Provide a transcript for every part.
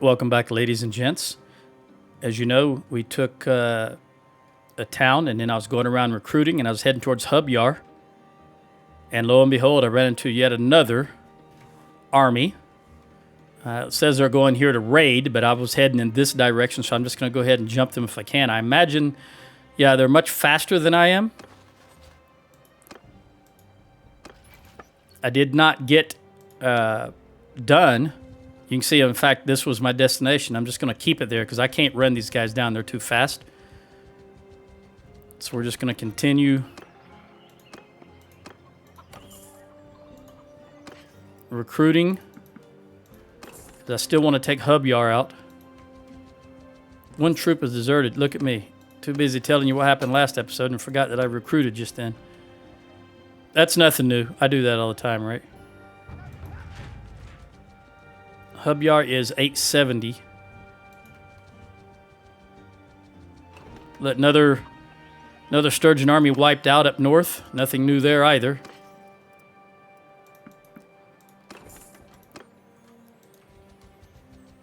Welcome back, ladies and gents. As you know, we took a town, and then I was going around recruiting, and I was heading towards Hubyar. And lo and behold, I ran into yet another army. It says they're going here to raid, but I was heading in this direction, so I'm just going to go ahead and jump them if I can. I imagine, yeah, they're much faster than I am. I did not get done. You can see, in fact, this was my destination. I'm just going to keep it there because I can't run these guys down. They're too fast. So we're just going to continue recruiting. I still want to take Hubyar out. One troop is deserted. Look at me. Too busy telling you what happened last episode and forgot that I recruited just then. That's nothing new. I do that all the time, right? Hubyar is 870. Let another Sturgian army wiped out up north. Nothing new there either.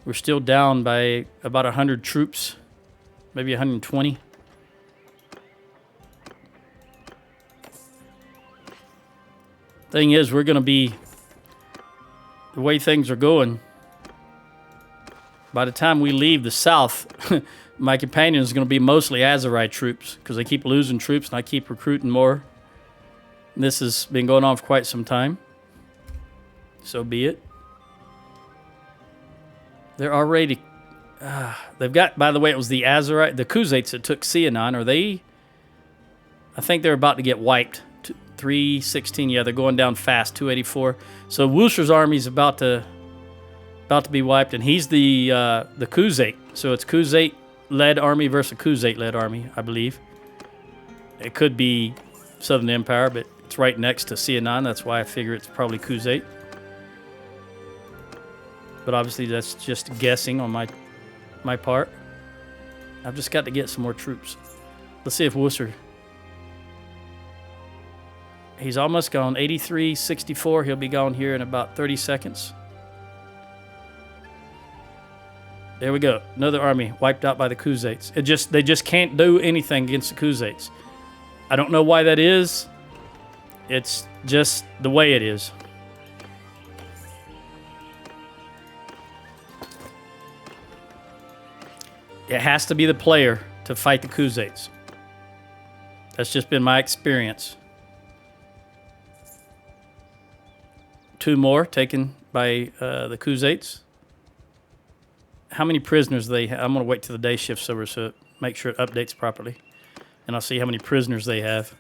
We're still down by about 100 troops, maybe 120. Thing is, we're going to be, the way things are going, by the time we leave the south, my companion is going to be mostly Azerite troops because they keep losing troops and I keep recruiting more. And this has been going on for quite some time. So be it. They're already... they've got, by the way, it was the Azerite, the Kuzates that took Sianon. Are they... I think they're about to get wiped. 316, yeah, they're going down fast, 284. So Wusser's army's about to be wiped, and he's the Kuzate. So it's Kuzate-led army versus a Kuzate-led army, I believe. It could be Southern Empire, but it's right next to Sianon. That's why I figure it's probably Kuzate. But obviously that's just guessing on my part. I've just got to get some more troops. Let's see if Wusser... He's almost gone. 83-64. He'll be gone here in about 30 seconds. There we go. Another army wiped out by the Kuzates. They just can't do anything against the Kuzates. I don't know why that is. It's just the way it is. It has to be the player to fight the Kuzates. That's just been my experience. 2 more taken by the Kuzates. How many prisoners they have? I'm going to wait till the day shift's over so make sure it updates properly. And I'll see how many prisoners they have.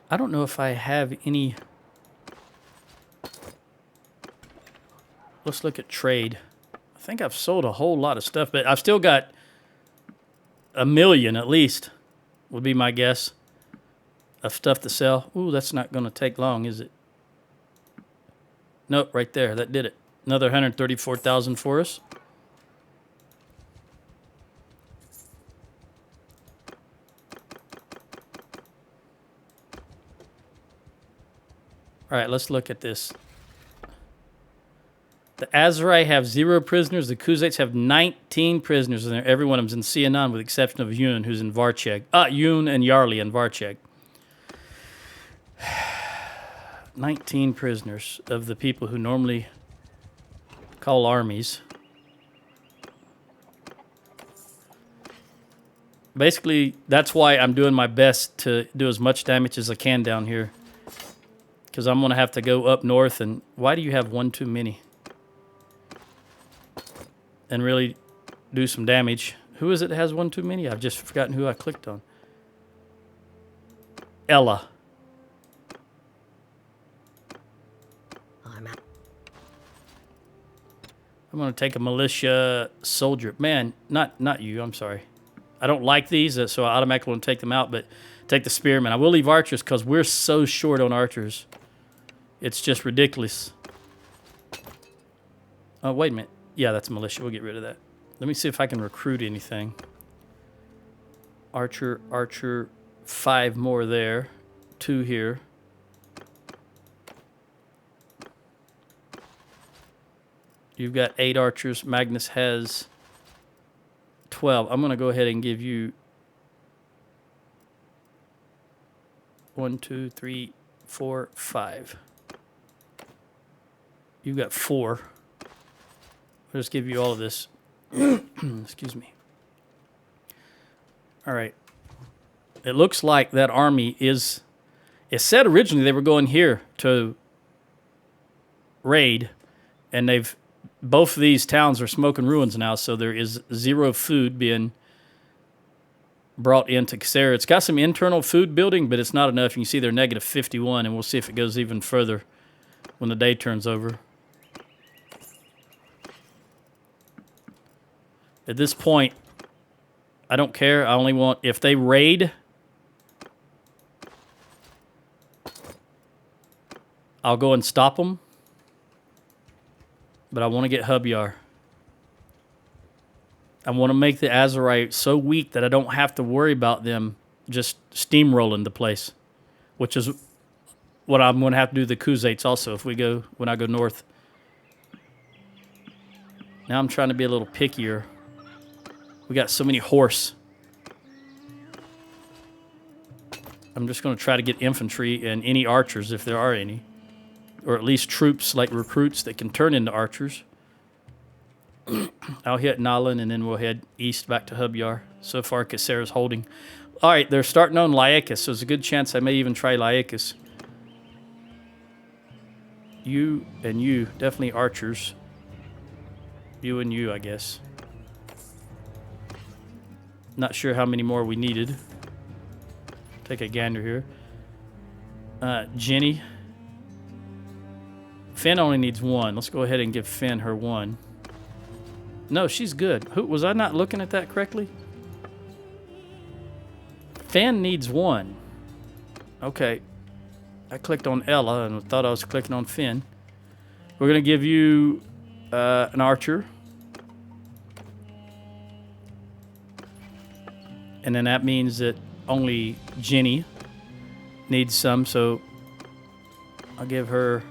I don't know if I have any... Let's look at trade. I think I've sold a whole lot of stuff, but I've still got 1 million at least, would be my guess, of stuff to sell. Ooh, that's not going to take long, is it? Nope, right there. That did it. Another 134,000 for us. All right, let's look at this. The Azerite have 0 prisoners. The Kuzates have 19 prisoners, and every one of them's in Sianon, with the exception of Yun, who's in Varcheg. Yun and Yarli in Varcheg. 19 prisoners of the people who normally call armies. Basically, that's why I'm doing my best to do as much damage as I can down here. Because I'm going to have to go up north, and why do you have 1 too many? And really do some damage. Who is it that has 1 too many? I've just forgotten who I clicked on. Ella. I'm going to take a militia soldier. Man, not you, I'm sorry. I don't like these, so I automatically want to take them out, but take the spearmen. I will leave archers because we're so short on archers. It's just ridiculous. Oh, wait a minute. Yeah, that's militia. We'll get rid of that. Let me see if I can recruit anything. Archer, archer, 5 more there. 2 here. You've got 8 archers. Magnus has 12. I'm going to go ahead and give you 1, 2, 3, 4, 5. You've got 4. I'll just give you all of this. Excuse me. All right. It looks like that army is... It said originally they were going here to raid, and they've... Both of these towns are smoke and ruins now, so there is 0 food being brought into Casera. It's got some internal food building, but it's not enough. You can see they're negative 51, and we'll see if it goes even further when the day turns over. At this point, I don't care. I only want... If they raid, I'll go and stop them. But I want to get Hubyar. I want to make the Azerite so weak that I don't have to worry about them just steamrolling the place, which is what I'm going to have to do to the Khuzaits also if we go when I go north. Now I'm trying to be a little pickier. We got so many horse. I'm just going to try to get infantry and any archers if there are any. Or at least troops like recruits that can turn into archers. I'll hit Nalan and then we'll head east back to Hubyar. So far, Casera's holding. All right, they're starting on Laicus, so there's a good chance I may even try Laicus. You and you, definitely archers. You and you, I guess. Not sure how many more we needed. Take a gander here. Jenny. Finn only needs 1. Let's go ahead and give Finn her 1. No, she's good. Was I not looking at that correctly? Finn needs 1. Okay. I clicked on Ella and thought I was clicking on Finn. We're going to give you an archer. And then that means that only Jenny needs some, so I'll give her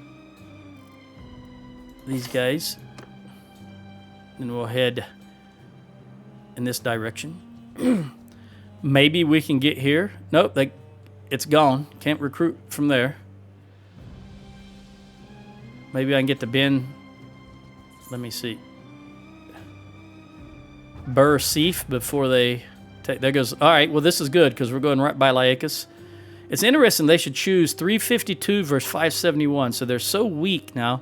these guys. And we'll head in this direction. Maybe we can get here. Nope, it's gone. Can't recruit from there. Maybe I can get to Ben. Let me see. Bur Seif before they take. There goes. All right, well, this is good because we're going right by Laicus. It's interesting they should choose 352 versus 571, so they're so weak now.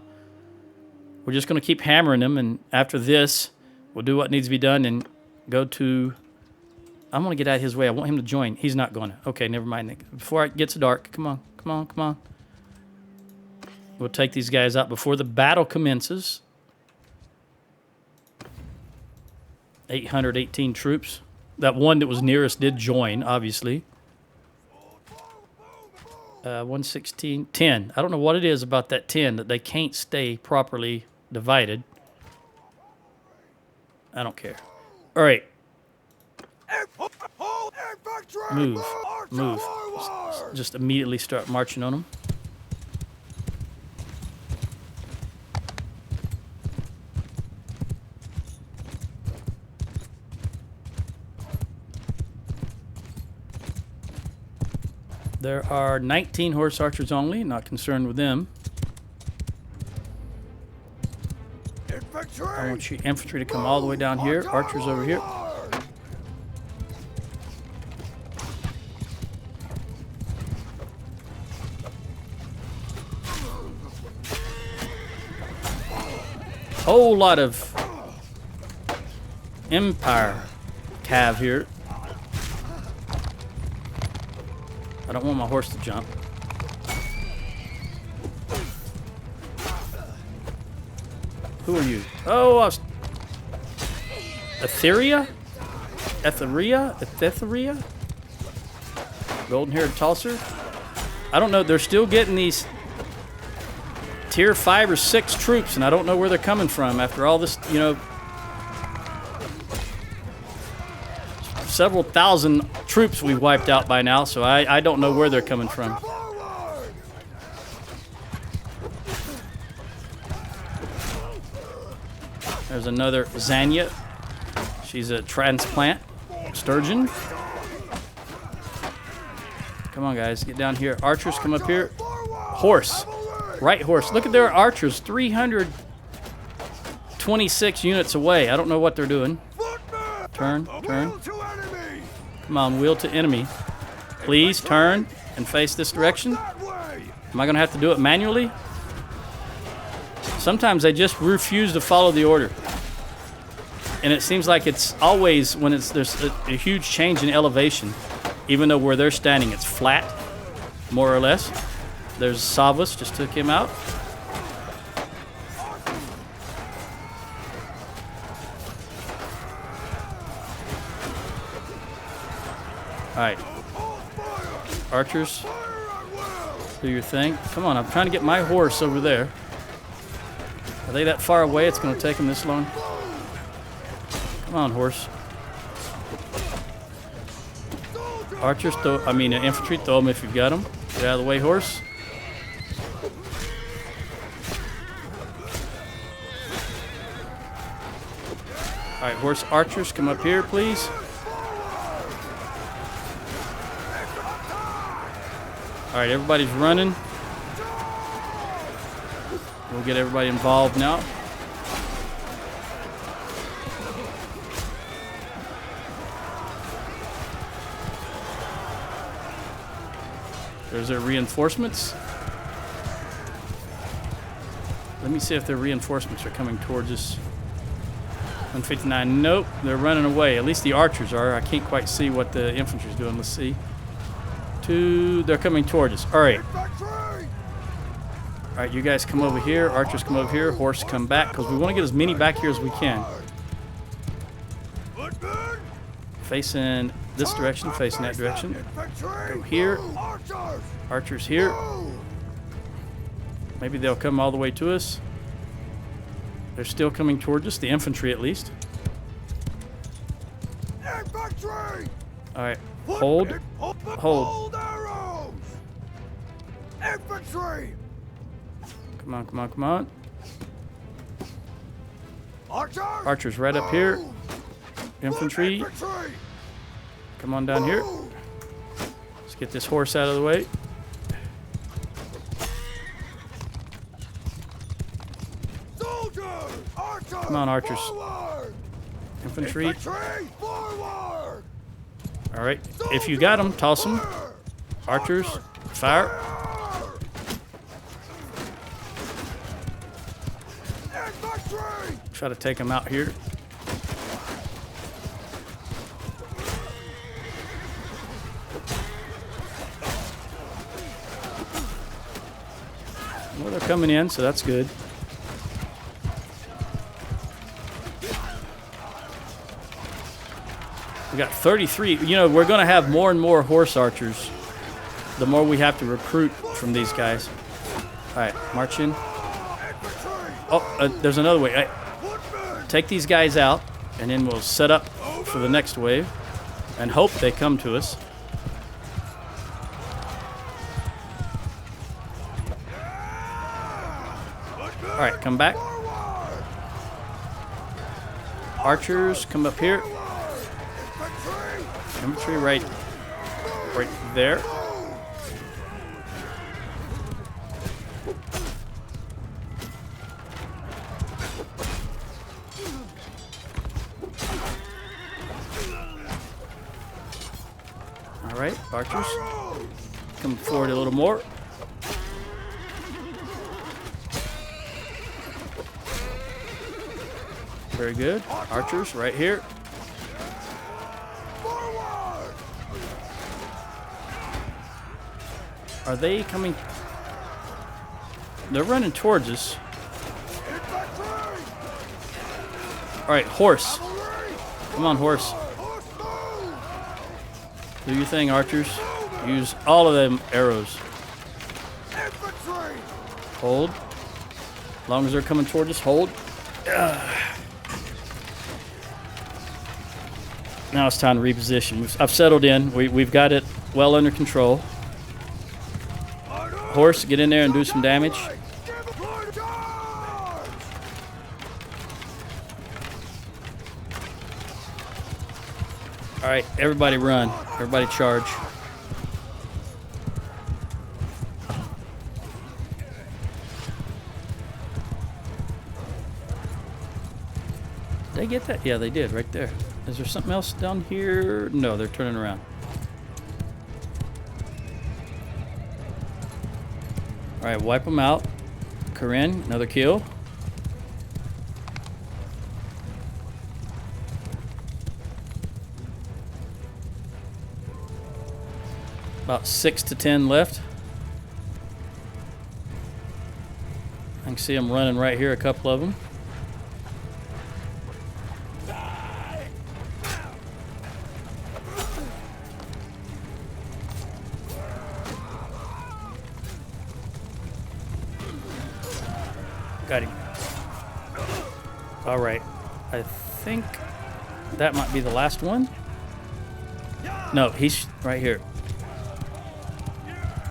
We're just going to keep hammering them, and after this, we'll do what needs to be done and go to... I'm going to get out of his way. I want him to join. He's not going to. Okay, never mind. Before it gets dark, come on, come on, come on. We'll take these guys out before the battle commences. 818 troops. That one that was nearest did join, obviously. 116, 10. I don't know what it is about that 10 that they can't stay properly divided. I don't care. All right. Move. Move. Just immediately start marching on them. There are 19 horse archers only. Not concerned with them. I want you infantry to come all the way down here. Archers over here. Whole lot of Empire cav here. I don't want my horse to jump. Who are you? Oh, Etheria? Etheria? Golden-haired Tulser. I don't know. They're still getting these tier 5 or 6 troops, and I don't know where they're coming from after all this, you know, several thousand troops we've wiped out by now, so I don't know where they're coming from. There's another Zanya. She's a transplant. Sturgeon. Come on, guys. Get down here. Archers, come up here. Horse. Right horse. Look at their archers. 326 units away. I don't know what they're doing. Turn. Turn. Come on, wheel to enemy. Please turn and face this direction. Am I going to have to do it manually? Sometimes they just refuse to follow the order. And it seems like it's always when there's a huge change in elevation, even though where they're standing it's flat, more or less. There's Savas, just took him out. Alright. Archers, do your thing. Come on, I'm trying to get my horse over there. Are they that far away it's going to take them this long? Come on, horse. Archers, infantry, throw them if you've got them. Get out of the way, horse. Alright, horse archers, come up here, please. Alright, everybody's running. We'll get everybody involved now. There's their reinforcements. Let me see if their reinforcements are coming towards us. 159. Nope, they're running away. At least the archers are. I can't quite see what the infantry's doing. Let's see. They're coming towards us. All right. All right, you guys come over here. Archers come over here. Horse come back because we want to get as many back here as we can. Facing this direction, facing that direction. Go here. Archers here. Maybe they'll come all the way to us. They're still coming towards us, the infantry at least. Alright, hold. Hold. Infantry! Come on, come on, come on. Archers right up here. Infantry. Come on down here. Let's get this horse out of the way. Come on, archers. Infantry. All right. If you got them, toss them. Archers, fire. Try to take them out here. Well, they're coming in, so that's good. We got 33. You know, we're going to have more and more horse archers the more we have to recruit from these guys. All right, march in. Oh, there's another way. Take these guys out, and then we'll set up for the next wave and hope they come to us. All right, come back. Archers, come up here. Infantry right there. All right, archers, come forward a little more. Very good. Archers right here. Are they coming? They're running towards us. All right, horse. Come on, horse. Do your thing, archers. Use all of them arrows. Infantry! Hold. As long as they're coming toward us, hold. Now it's time to reposition. I've settled in. We've got it well under control. Horse, get in there and do some damage. All right, everybody run. Everybody charge. Did they get that? Yeah, they did, right there. Is there something else down here? No, they're turning around. All right, wipe them out. Corinne, another kill. About 6 to 10 left. I can see them running right here, a couple of them. Got him. All right. I think that might be the last one. No, he's right here.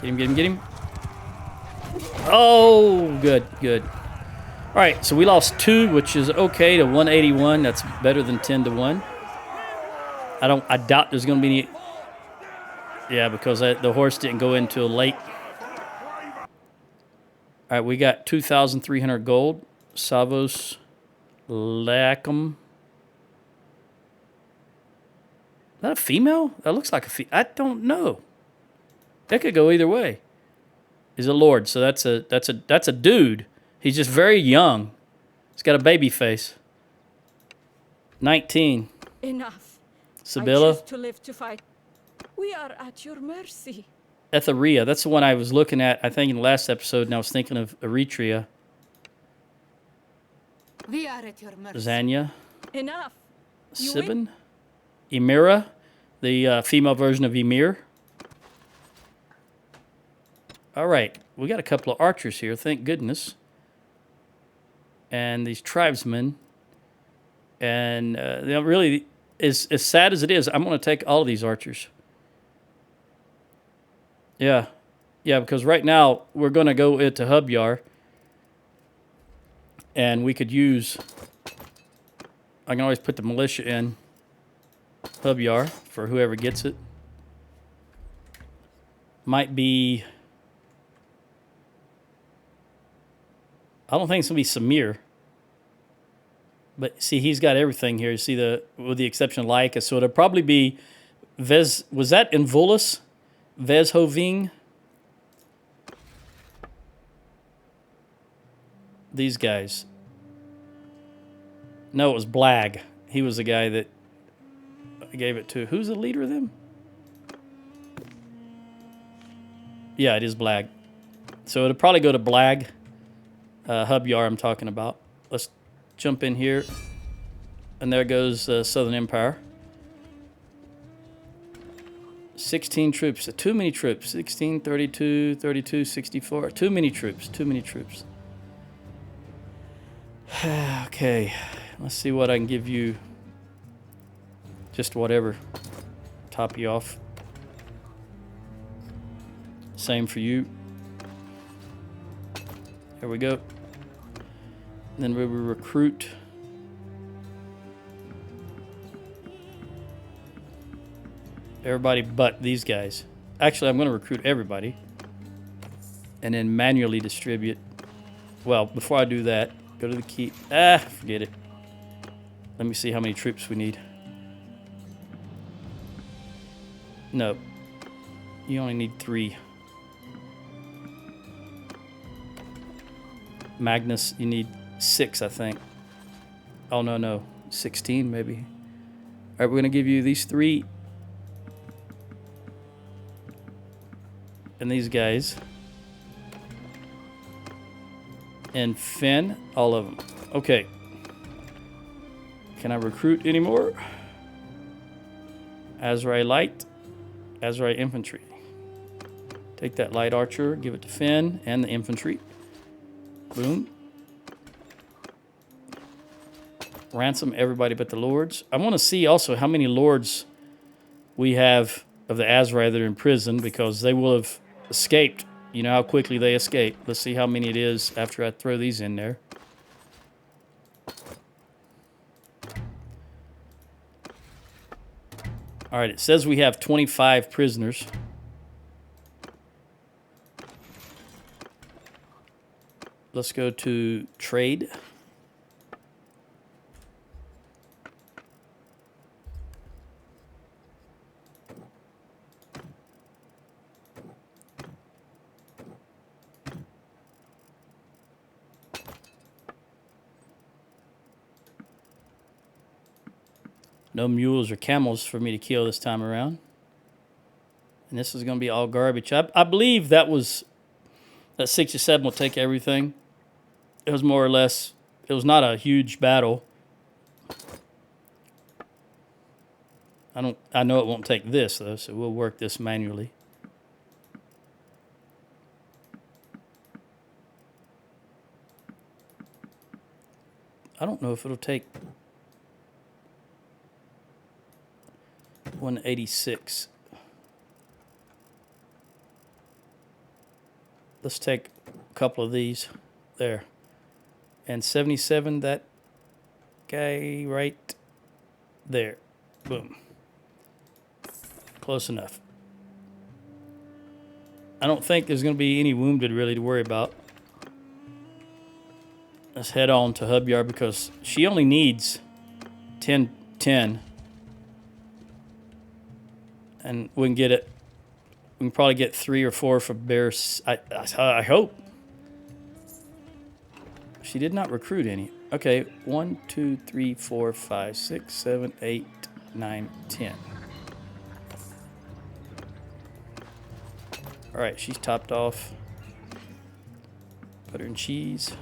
Get him, get him, get him. Oh, good, good. All right, so we lost 2, which is okay, to 181. That's better than 10 to 1. I doubt there's going to be any. Yeah, because the horse didn't go in till late. All right, we got 2,300 gold. Savos Lacum. Is that a female? That looks like a female. I don't know. That could go either way. He's a lord, so that's a dude. He's just very young. He's got a baby face. 19. Enough. Sibylla. I choose to live to fight. We are at your mercy. Etheria. That's the one I was looking at, I think, in the last episode, and I was thinking of Eritrea. We are at your mercy. Zanya. Enough. You Sibin. Emira. The female version of Emir. All right. We got a couple of archers here, thank goodness. And these tribesmen. And really, as sad as it is, I'm going to take all of these archers. Yeah. Yeah, because right now we're going to go into Hubyar. And we could use... I can always put the militia in Hubyar for whoever gets it. Might be... I don't think it's going to be Samir. But see, he's got everything here. You see, with the exception of Lycus. So it'll probably be Vez. Was that Invulus? Vezhoving? These guys. No, it was Blag. He was the guy that I gave it to. Who's the leader of them? Yeah, it is Blag. So it'll probably go to Blag. Hubyar I'm talking about. Let's jump in here. And there goes Southern Empire. 16 troops. Too many troops. 16, 32, 32, 64. Too many troops. Too many troops. Okay. Let's see what I can give you. Just whatever. Top you off. Same for you. Here we go. Then we will recruit. Everybody but these guys. Actually, I'm going to recruit everybody. And then manually distribute. Well, before I do that, go to the key. Forget it. Let me see how many troops we need. No. You only need 3. Magnus, you need 6, I think. Oh, no. 16, maybe. All right, we're going to give you these 3. And these guys. And Finn, all of them. Okay. Can I recruit anymore? Azraelite. Azerite infantry. Take that light archer, give it to Finn and the infantry. Boom. Ransom everybody but the lords. I want to see also how many lords we have of the Azerite that are in prison, because they will have escaped. You know how quickly they escape. Let's see how many it is after I throw these in there. All right, it says we have 25 prisoners. Let's go to trade. No mules or camels for me to kill this time around. And this is going to be all garbage. I believe that 67 will take everything. It was more or less, it was not a huge battle. I know it won't take this though, so we'll work this manually. I don't know if it'll take 186. Let's take a couple of these there. And 77, that guy right there. Boom. Close enough. I don't think there's going to be any wounded really to worry about. Let's head on to Hub Yard because she only needs 10. And we can get it. We can probably get 3 or 4 for bears. I hope. She did not recruit any. Okay, 1, 2, 3, 4, 5, 6, 7, 8, 9, 10. All right, she's topped off. Butter and cheese.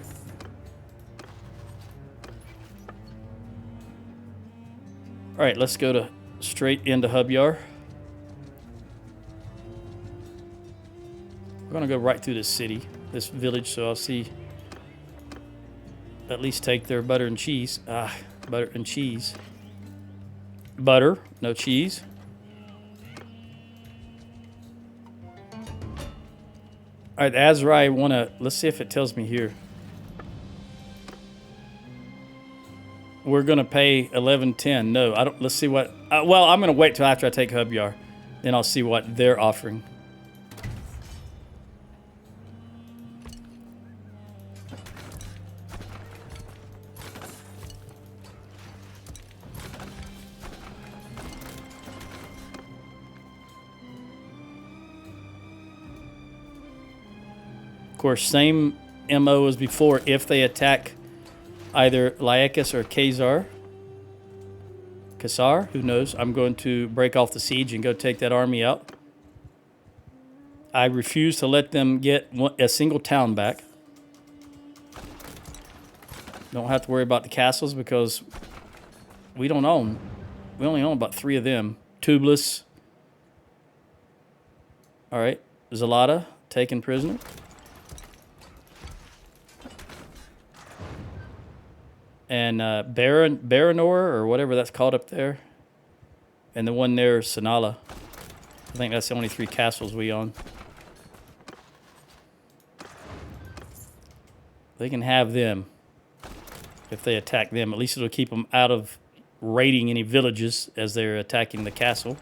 All right, let's go straight into Hub Yard. We're gonna go right through this city, this village, so I'll see. At least take their butter and cheese. Butter and cheese. Butter, no cheese. All right, Azrai let's see if it tells me here. We're gonna pay 11.10. No, I don't. Let's see what. Well, I'm gonna wait till after I take Hub Yard, then I'll see what they're offering. Of course, same MO as before. If they attack either Laicus or Kassar, who knows? I'm going to break off the siege and go take that army out. I refuse to let them get a single town back. Don't have to worry about the castles because we don't own. We only own about 3 of them. Tubeless. All right, Zalata taken prisoner. And Baranor, or whatever that's called up there. And the one there is Sanala. I think that's the only 3 castles we own. They can have them if they attack them. At least it'll keep them out of raiding any villages as they're attacking the castle.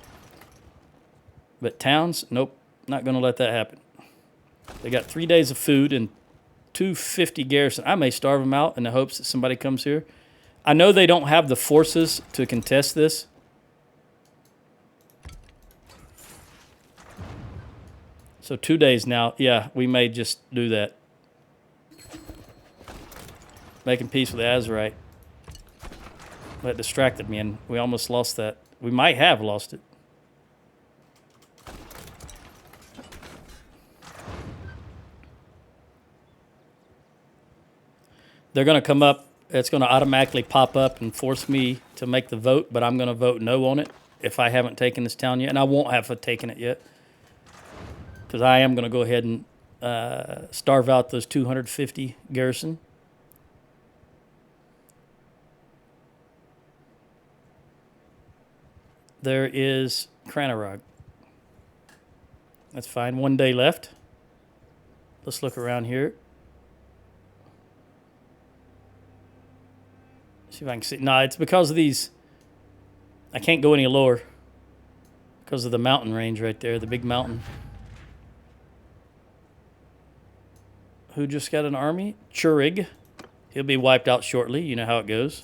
But towns, nope, not going to let that happen. They got 3 days of food and 250 garrison. I may starve them out in the hopes that somebody comes here. I know they don't have the forces to contest this. So 2 days now. Yeah, we may just do that. Making peace with the Azerite. That distracted me and we almost lost that. We might have lost it. They're going to come up. It's going to automatically pop up and force me to make the vote, but I'm going to vote no on it. if I haven't taken this town yet, and I won't have taken it yet. Because I am going to go ahead and starve out those 250 garrison. There is Cranarog. That's fine. 1 day left. Let's look around here. See if I can see. No, it's because of these. I can't go any lower because of the mountain range right there, the big mountain. Who just got an army? Churig. He'll be wiped out shortly. You know how it goes.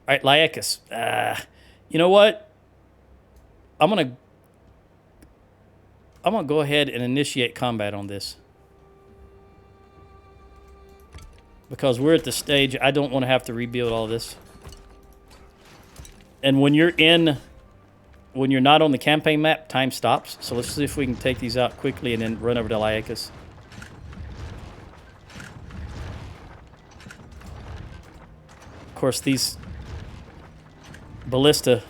All right, Laicus. You know what? I'm gonna go ahead and initiate combat on this. Because we're at the stage, I don't want to have to rebuild all this. And when you're not on the campaign map, time stops. So let's see if we can take these out quickly and then run over to Laicus. Of course, these ballista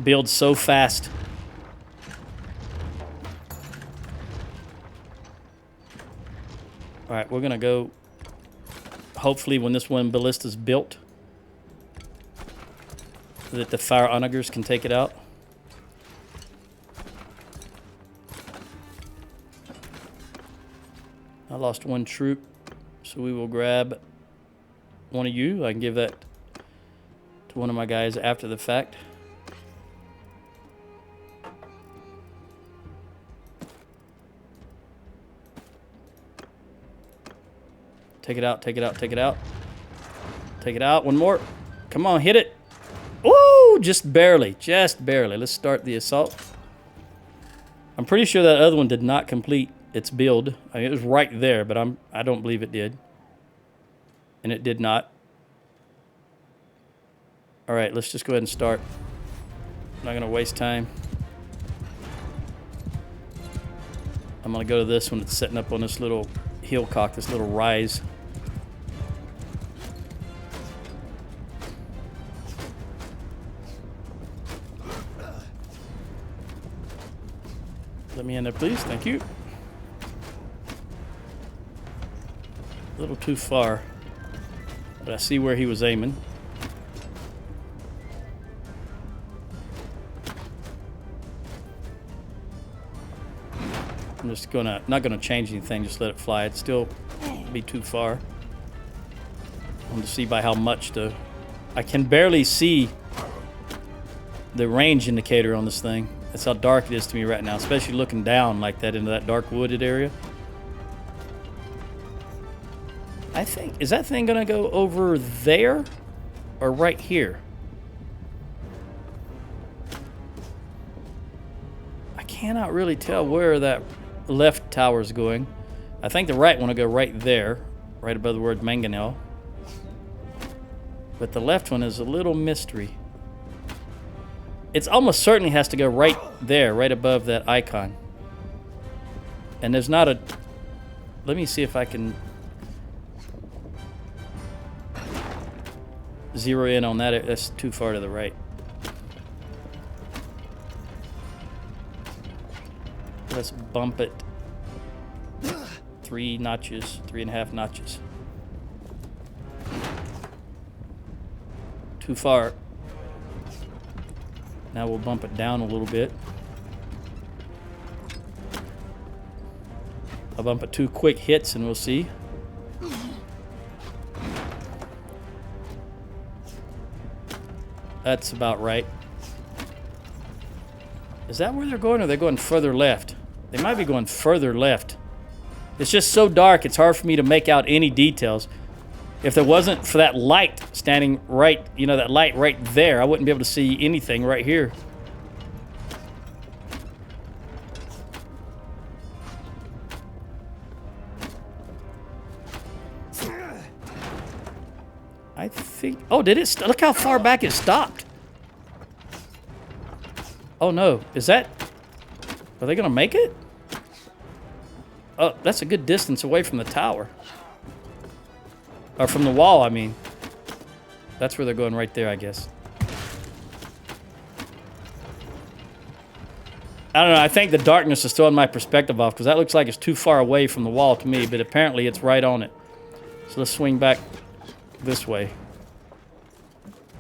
build so fast. All right, we're gonna go. Hopefully, when this one ballista's built, that the fire onagers can take it out. I lost one troop, so we will grab one of you. I can give that to one of my guys after the fact. Take it out, take it out, take it out. Take it out, one more. Come on, hit it. Ooh, just barely, just barely. Let's start the assault. I'm pretty sure that other one did not complete its build. I mean, it was right there, but I don't believe it did. And it did not. All right, let's just go ahead and start. I'm not gonna waste time. I'm gonna go to this one. It's setting up on this little hillcock, this little rise. Let me in there, please. Thank you. A little too far, but I see where he was aiming. I'm just not gonna change anything. Just let it fly. It'd still be too far. I want to see by how much I can barely see the range indicator on this thing. That's how dark it is to me right now, especially looking down like that into that dark wooded area. I think, is that thing gonna go over there or right here? I cannot really tell where that left tower is going. I think the right one will go right there, right above the word mangonel. But the left one is a little mystery. It's almost certainly has to go right there, right above that icon. And there's not a... Let me see if I can zero in on that. That's too far to the right. Let's bump it 3 notches, 3.5 notches. Too far. Now we'll bump it down a little bit. I'll bump it 2 quick hits and we'll see. That's about right. Is that where they're going, or are they going further left? They might be going further left. It's just so dark, it's hard for me to make out any details. If there wasn't for that light standing right, you know, that light right there, I wouldn't be able to see anything right here. I think... Oh, did it... Look how far back it stopped. Oh, no. Is that... Are they going to make it? Oh, that's a good distance away from the tower. Or from the wall, I mean. That's where they're going, right there, I guess. I don't know. I think the darkness is throwing my perspective off because that looks like it's too far away from the wall to me, but apparently it's right on it. So let's swing back this way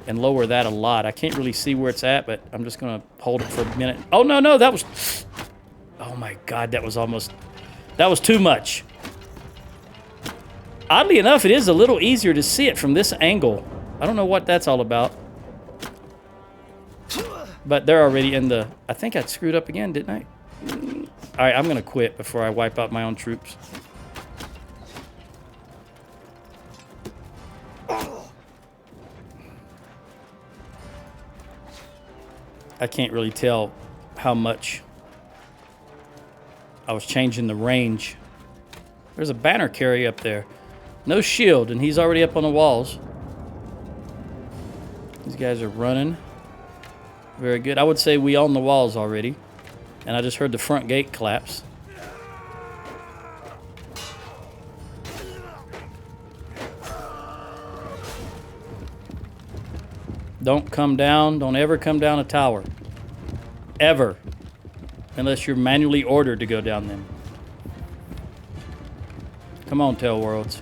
and lower that a lot. I can't really see where it's at, but I'm just going to hold it for a minute. Oh, no, no, that was... Oh, my God, that was almost... That was too much. Oddly enough, it is a little easier to see it from this angle. I don't know what that's all about. But they're already in the... I think I screwed up again, didn't I? All right, I'm going to quit before I wipe out my own troops. I can't really tell how much I was changing the range. There's a banner carry up there. No shield, and he's already up on the walls. These guys are running. Very good. I would say we own the walls already. And I just heard the front gate collapse. Don't come down. Don't ever come down a tower. Ever. Unless you're manually ordered to go down them. Come on, Tell Worlds.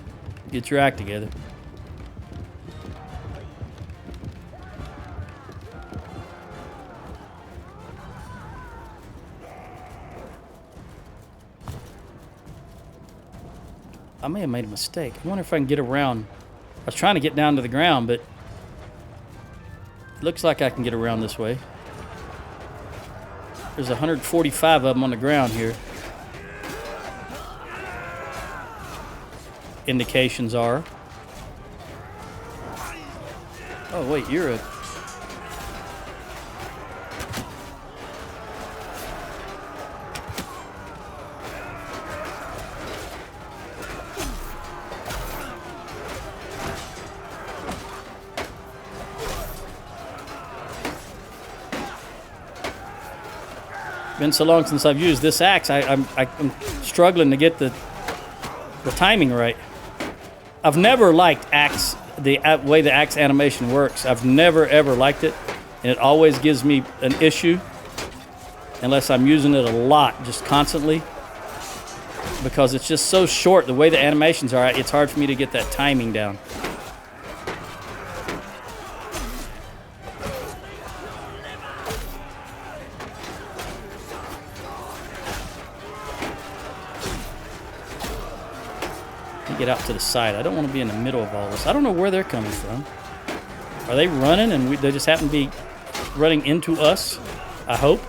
Get your act together. I may have made a mistake. I wonder if I can get around. I was trying to get down to the ground, but it looks like I can get around this way. There's 145 of them on the ground here. Indications are. Oh, wait, you're a... Been so long since I've used this axe, I'm struggling to get the timing right. I've never liked axe, the way the axe animation works. I've never ever liked it, and it always gives me an issue unless I'm using it a lot, just constantly, because it's just so short. The way the animations are, it's hard for me to get that timing down. Get out to the side. I don't want to be in the middle of all this. I don't know where they're coming from. Are they running and they just happen to be running into us? I hope.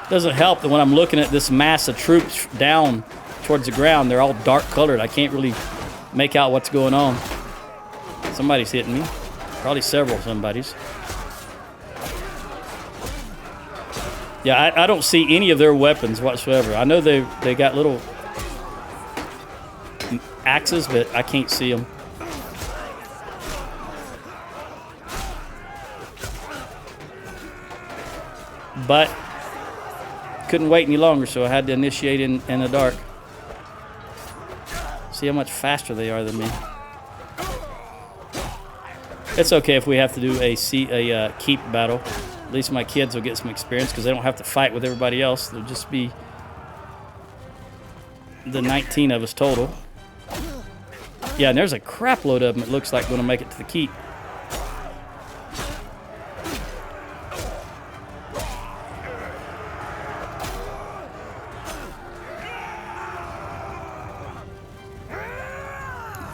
Doesn't help that when I'm looking at this mass of troops down towards the ground, they're all dark colored. I can't really make out what's going on. Somebody's hitting me. Probably several somebody's. Yeah, I don't see any of their weapons whatsoever. I know they got little axes, but I can't see them. But couldn't wait any longer, so I had to initiate in the dark. See how much faster they are than me. It's okay if we have to do a keep battle. At least my kids will get some experience because they don't have to fight with everybody else. There'll just be the 19 of us total. Yeah, and there's a crap load of them, it looks like, going to make it to the keep.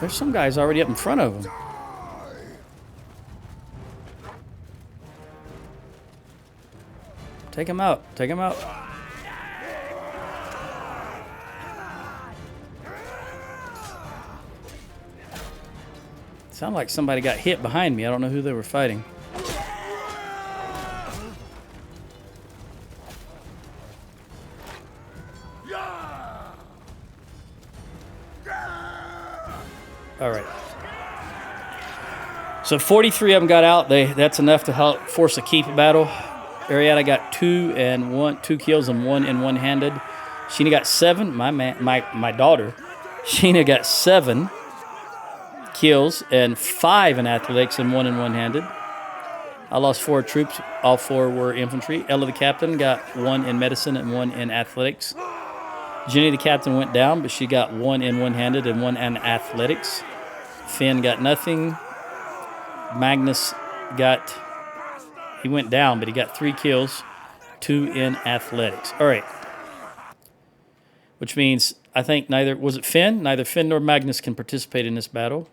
There's some guys already up in front of them. Take him out. Take him out. Sound like somebody got hit behind me. I don't know who they were fighting. All right. So 43 of them got out. That's enough to help force a keep battle. Arietta got 2 kills and 1 in one-handed. Sheena got 7. My daughter, Sheena got 7 kills and 5 in athletics and 1 in one-handed. I lost 4 troops. All 4 were infantry. Ella the captain got 1 in medicine and 1 in athletics. Jenny the captain went down, but she got 1 in one-handed and 1 in athletics. Finn got nothing. Magnus got... He went down, but he got 3 kills, 2 in athletics. All right. Which means, I think neither... Was it Finn? Neither Finn nor Magnus can participate in this battle,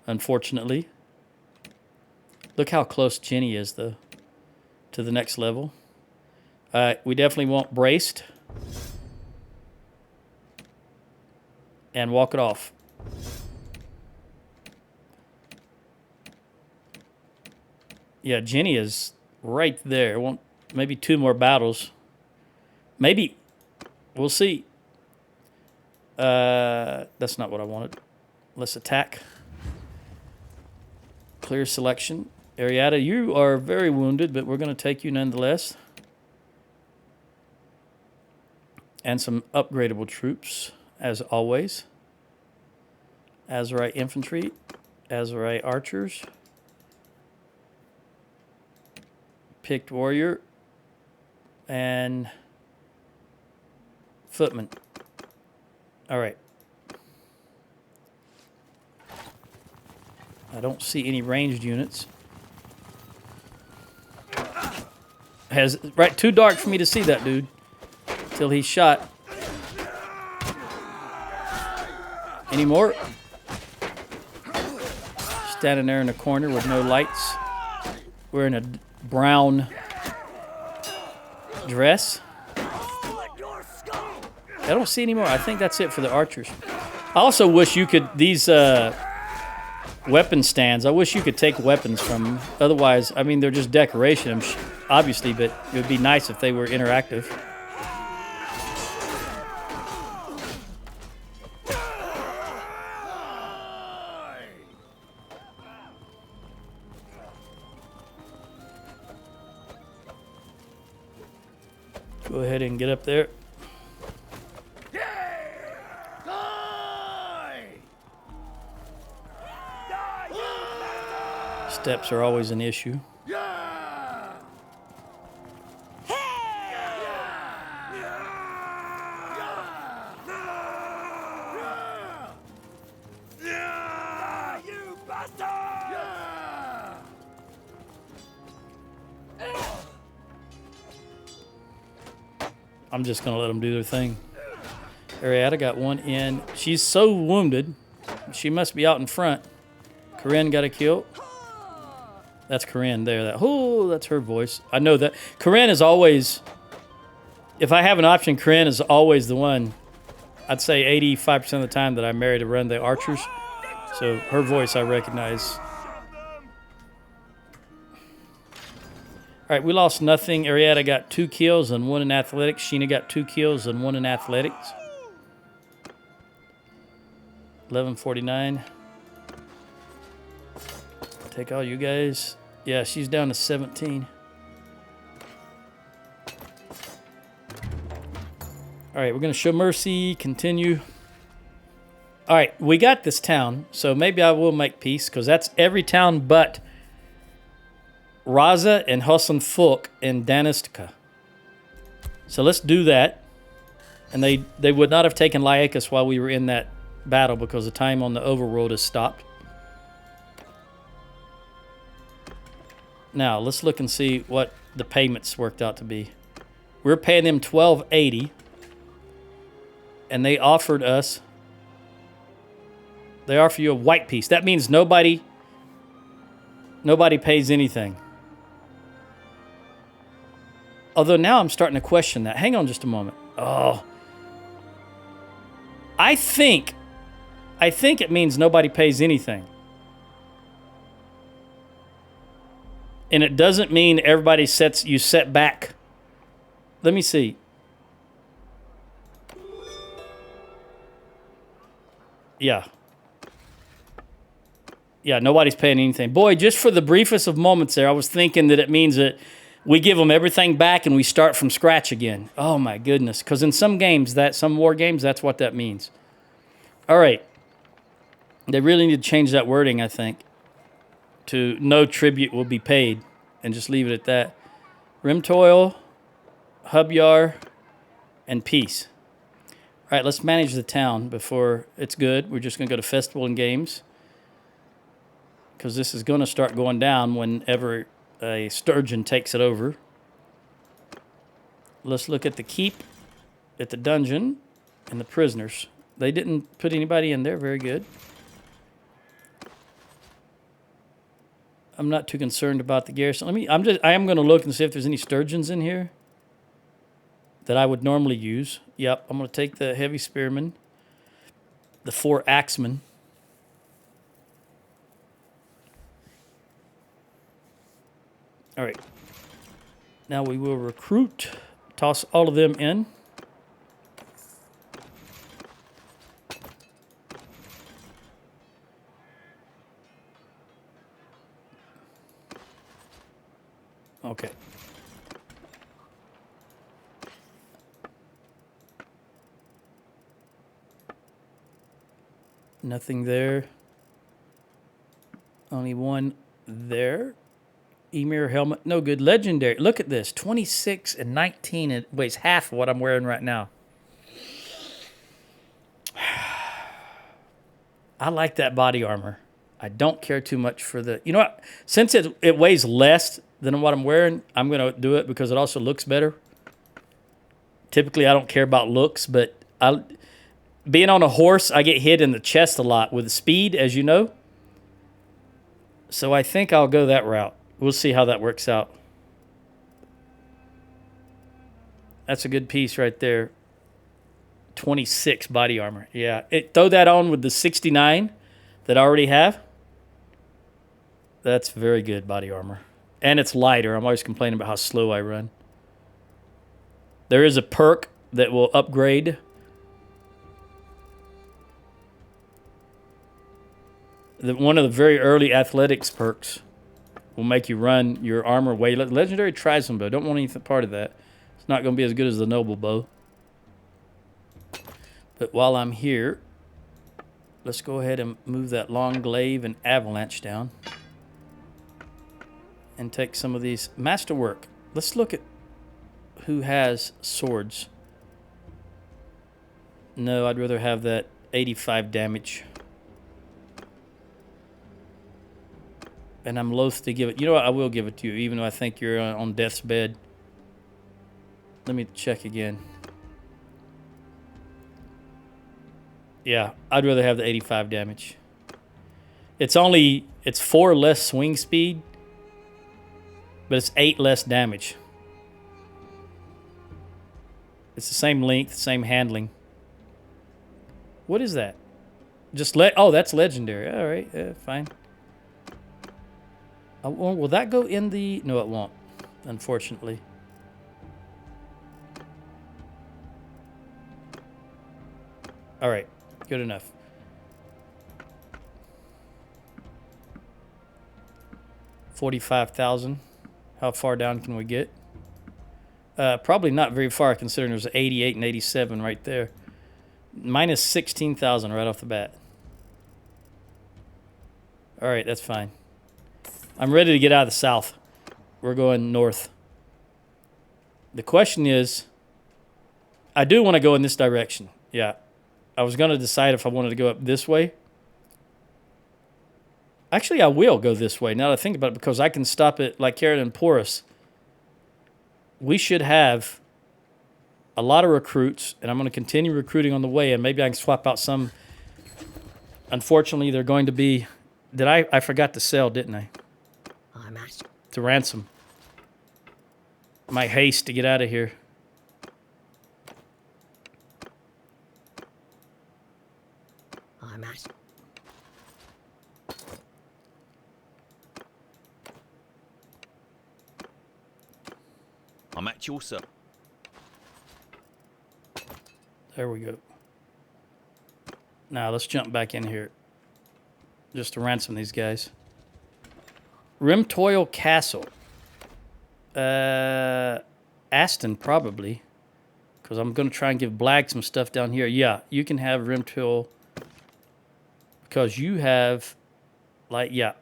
unfortunately. Look how close Jenny is, though, to the next level. We definitely want braced. And walk it off. Yeah, Jenny is right there. Maybe 2 more battles. Maybe. We'll see. That's not what I wanted. Let's attack. Clear selection. Arietta, you are very wounded, but we're going to take you nonetheless. And some upgradable troops, as always. Azerite infantry. Azerite archers. Picked warrior. And footman. All right. I don't see any ranged units. Right, too dark for me to see that dude till he's shot. Any more? Standing there in the corner with no lights, wearing a brown dress. I don't see any more. I think that's it for the archers. I also wish you could, these weapon stands, I wish you could take weapons from them. Otherwise, I mean, they're just decoration, obviously, but it would be nice if they were interactive. Go ahead and get up there. Steps are always an issue. I'm just going to let them do their thing. Arietta got 1 in. She's so wounded. She must be out in front. Corinne got a kill. That's Corinne there. That's her voice. I know that. Corinne is always, if I have an option, Corinne is always the one. I'd say 85% of the time that I marry to run the archers. So her voice I recognize. All right, we lost nothing. Arietta got 2 kills and 1 in athletics. Sheena got 2 kills and 1 in athletics. 1149. Take all you guys. Yeah, she's down to 17. All right, we're going to show mercy. Continue. All right, we got this town, so maybe I will make peace, because that's every town but Raza and Hussan Fulk in Danistka. So let's do that. And they would not have taken Lyakis while we were in that battle, because the time on the overworld has stopped. Now, let's look and see what the payments worked out to be. We're paying them $12.80. And they offered us... They offer you a white piece. That means nobody pays anything. Although now I'm starting to question that. Hang on just a moment. Oh. I think it means nobody pays anything. And it doesn't mean everybody set back. Let me see. Yeah. Yeah, nobody's paying anything. Boy, just for the briefest of moments there, I was thinking that it means that we give them everything back and we start from scratch again. Oh, my goodness. Because in some games, some war games, that's what that means. All right. They really need to change that wording, I think, to no tribute will be paid, and just leave it at that. Rimtoil, Hubyar, and peace. All right, let's manage the town before it's good. We're just going to go to festival and games, because this is going to start going down whenever a Sturgeon takes it over. Let's look at the keep, at the dungeon, and the prisoners. They didn't put anybody in there. Very good. I'm not too concerned about the garrison. I am going to look and see if there's any Sturgeons in here that I would normally use. Yep, I'm going to take the heavy spearmen, the 4 axemen. All right. Now we will recruit. Toss all of them in. Okay. Nothing there. Only one there. Emir helmet. No good. Legendary. Look at this. 26 and 19. It weighs half of what I'm wearing right now. I like that body armor. I don't care too much for the... You know what? Since it weighs less than what I'm wearing, I'm going to do it because it also looks better. Typically, I don't care about looks, but being on a horse, I get hit in the chest a lot with the speed, as you know. So I think I'll go that route. We'll see how that works out. That's a good piece right there. 26 body armor. Yeah. Throw that on with the 69 that I already have. That's very good body armor. And it's lighter. I'm always complaining about how slow I run. There is a perk that will upgrade. One of the very early athletics perks will make you run your armor way. Legendary Trisome bow. Don't want any part of that. It's not going to be as good as the noble bow. But while I'm here, let's go ahead and move that long glaive and avalanche down. And take some of these masterwork. Let's look at who has swords. No, I'd rather have that 85 damage. And I'm loath to give it. You know what? I will give it to you, even though I think you're on death's bed. Let me check again. Yeah, I'd rather have the 85 damage. It's 4 less swing speed, but it's 8 less damage. It's the same length, same handling. What is that? Oh, that's legendary. All right, yeah, fine. Will that go in the... No, it won't, unfortunately. All right, good enough. $45,000. How far down can we get? Probably not very far, considering there's 88 and 87 right there. Minus 16,000 right off the bat. All right, that's fine. I'm ready to get out of the south. We're going north. The question is, I do want to go in this direction. Yeah. I was going to decide if I wanted to go up this way. Actually, I will go this way now that I think about it, because I can stop at Lycaria and Porus. We should have a lot of recruits, and I'm going to continue recruiting on the way, and maybe I can swap out some. Unfortunately, they're going to be... I forgot to sell, didn't I? To ransom. My haste to get out of here. I'm at your sir. There we go. Now let's jump back in here. Just to ransom these guys. Rimtoil Castle. Aston, probably. Because I'm going to try and give Blag some stuff down here. Yeah, you can have Rimtoil because you have, like, yeah.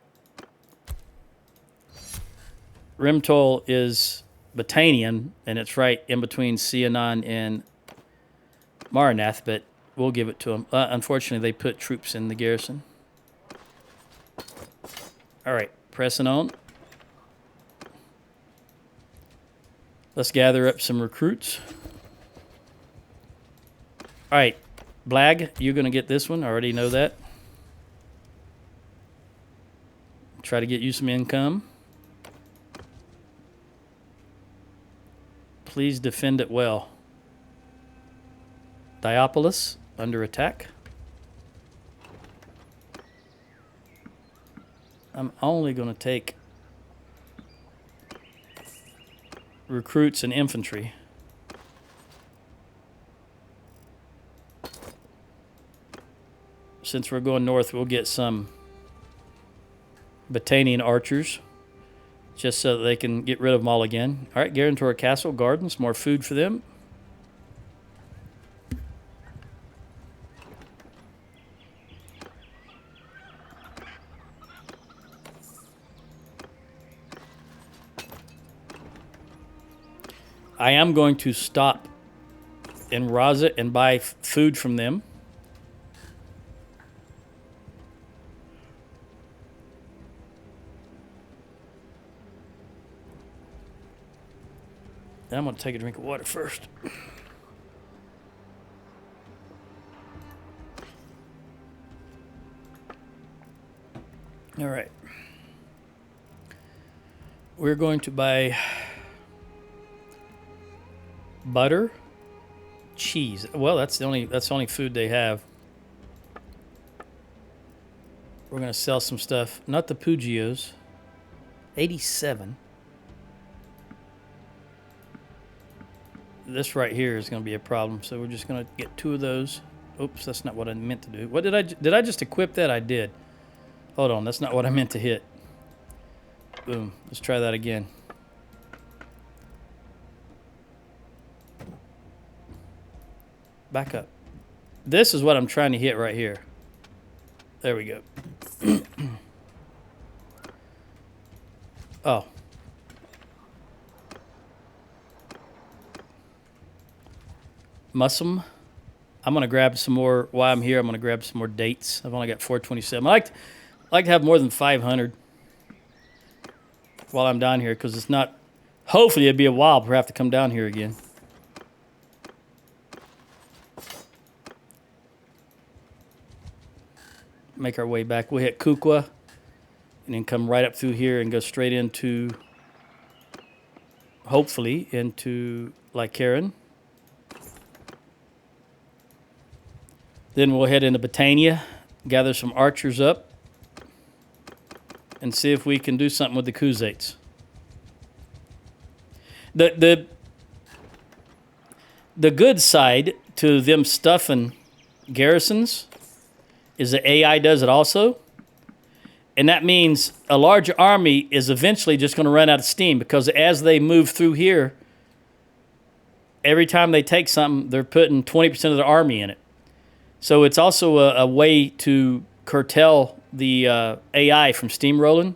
Rimtol is Botanian, and it's right in between Sianan and Maranath, but we'll give it to them. Unfortunately, they put troops in the garrison. All right, pressing on. Let's gather up some recruits. All right, Blag, you're going to get this one. I already know that. Try to get you some income. Please defend it well. Diopolis, under attack. I'm only going to take recruits and infantry. Since we're going north, we'll get some Botanian archers, just so that they can get rid of them all again. All right, Garantor Castle, gardens, more food for them. I am going to stop in Raza and buy food from them. And I'm going to take a drink of water first. All right. We're going to buy butter, cheese. Well, that's the only food they have. We're going to sell some stuff. Not the Pugios. 87. This right here is going to be a problem, so we're just going to get 2 of those. Oops, that's not what I meant to do. What did I just equip that? I did. Hold on, that's not what I meant to hit. Boom. Let's try that again. Back up. This is what I'm trying to hit right here. There we go. Oh. Mussum. I'm going to grab some more. While I'm here, I'm going to grab some more dates. I've only got 427. I like to have more than 500 while I'm down here, because it's not... Hopefully, it'd be a while before I have to come down here again. Make our way back. We'll hit Kukwa and then come right up through here and go straight into... Hopefully, into Lycaron. Then we'll head into Botania, gather some archers up, and see if we can do something with the Khuzaits. The good side to them stuffing garrisons is the AI does it also. And that means a larger army is eventually just going to run out of steam, because as they move through here, every time they take something, they're putting 20% of their army in it. So it's also a way to curtail the AI from steamrolling.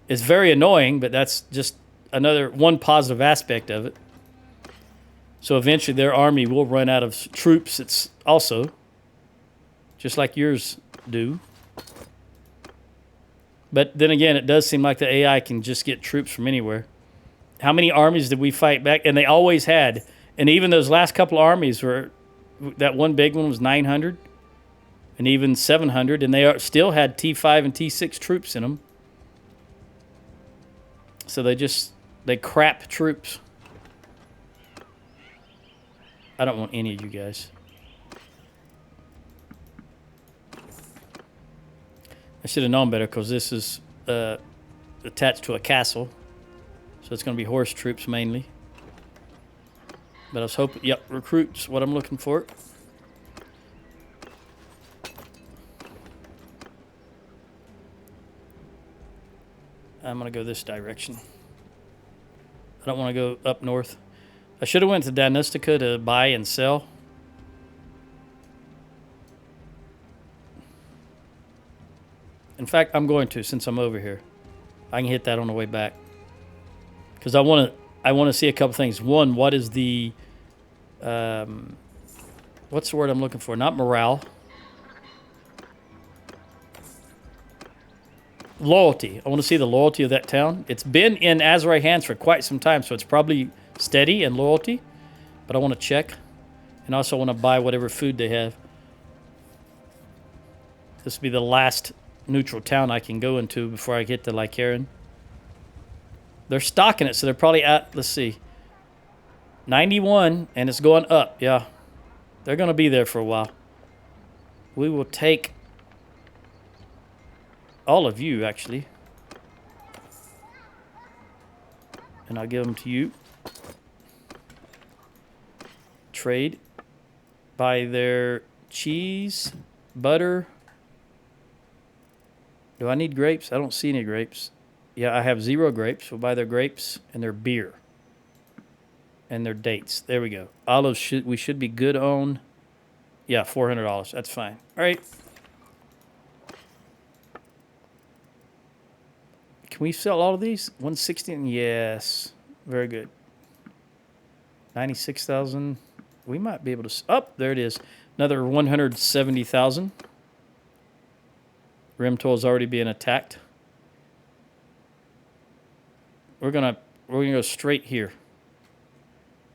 It's very annoying, but that's just one positive aspect of it. So eventually their army will run out of troops. It's also, just like yours do. But then again, it does seem like the AI can just get troops from anywhere. How many armies did we fight back? And they always had. And even those last couple of armies were... That one big one was 900 and even 700, and they still had T5 and T6 troops in them. So they crap troops. I don't want any of you guys. I should have known better, because this is attached to a castle. So it's going to be horse troops mainly. But I was hoping, yep, recruits, what I'm looking for. I'm going to go this direction. I don't want to go up north. I should have went to Danistica to buy and sell. fact, I'm going to, since I'm over here. I can hit that on the way back. Because I want to see a couple things. One, what is the... what's the word I'm looking for? Not morale. Loyalty. I want to see the loyalty of that town. It's been in Azrai hands for quite some time, so it's probably steady and loyalty. But I want to check. And also want to buy whatever food they have. This will be the last neutral town I can go into before I get to Lycaran. They're stocking it, so they're probably at, let's see, 91, and it's going up. Yeah, they're going to be there for a while. We will take all of you, actually. And I'll give them to you. Trade. Buy their cheese, butter. Do I need grapes? I don't see any grapes. Yeah, I have 0 grapes. We'll buy their grapes and their beer. And their dates. There we go. Olives, we should be good on. Yeah, $400. That's fine. All right. Can we sell all of these? 160? Yes. Very good. 96,000. We might be able to... Oh, there it is. Another 170,000. Rimtoil's already being attacked. We're gonna go straight here.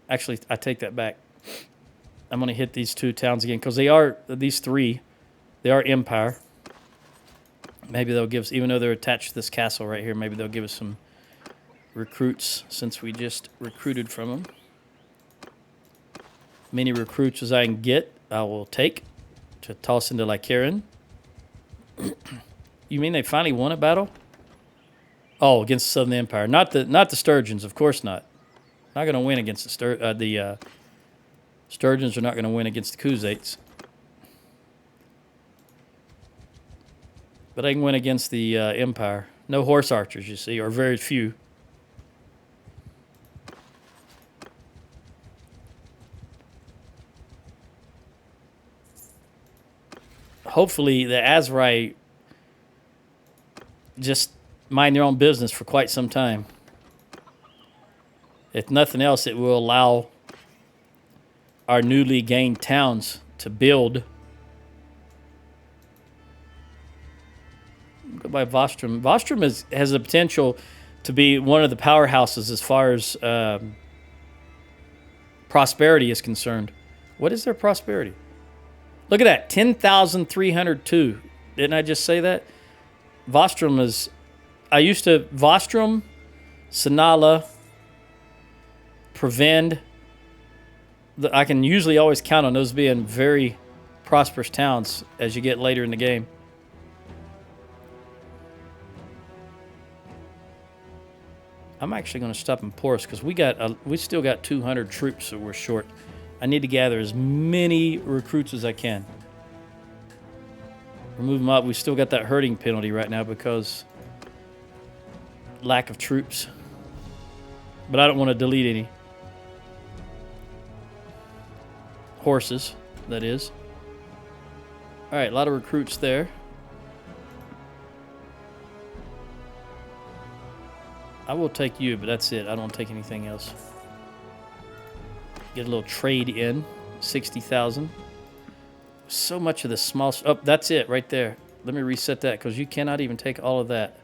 Actually, I take that back. I'm gonna hit these 2 towns again because they are these 3. They are Empire. Maybe they'll give us, even though they're attached to this castle right here, maybe they'll give us some recruits since we just recruited from them. Many recruits as I can get, I will take to toss into Lycaran. You mean they finally won a battle? Oh, against the Southern Empire. Not the Sturgians, of course not. Not going to win against the Sturgians are not going to win against the Khuzaits. But I can win against the Empire. No horse archers, you see, or very few. Hopefully the Azrai just mind their own business for quite some time. If nothing else, it will allow our newly gained towns to build. Go by Vostrom. Vostrom has the potential to be one of the powerhouses as far as prosperity is concerned. What is their prosperity? Look at that, 10,302. Didn't I just say that? Vostrom is... Vostrom, Sanala, Prevend. I can usually always count on those being very prosperous towns as you get later in the game. I'm actually going to stop in Porus because we still got 200 troops that we're short. I need to gather as many recruits as I can. Remove them up. We still got that herding penalty right now because lack of troops. But I don't want to delete any. Horses, that is. All right, a lot of recruits there. I will take you, but that's it. I don't take anything else. Get a little trade in. 60,000. So much of the small... Oh, that's it right there. Let me reset that because you cannot even take all of that.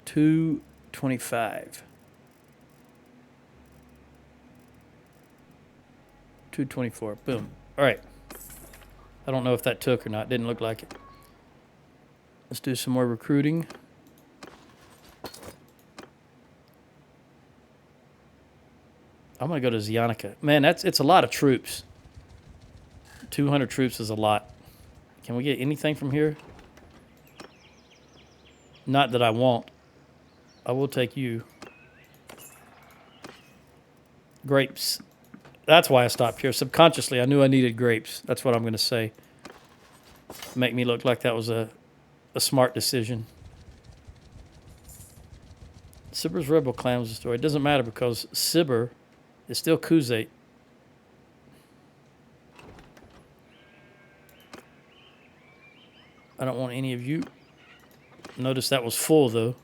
$225. 224. Boom. All right. I don't know if that took or not. Didn't look like it. Let's do some more recruiting. I'm going to go to Zionica. Man, it's a lot of troops. 200 troops is a lot. Can we get anything from here? Not that I want. I will take you. Grapes. That's why I stopped here. Subconsciously, I knew I needed grapes. That's what I'm going to say. Make me look like that was a smart decision. Sibber's rebel clan was a story. It doesn't matter because Sibber is still Khuzait. I don't want any of you. Notice that was full, though.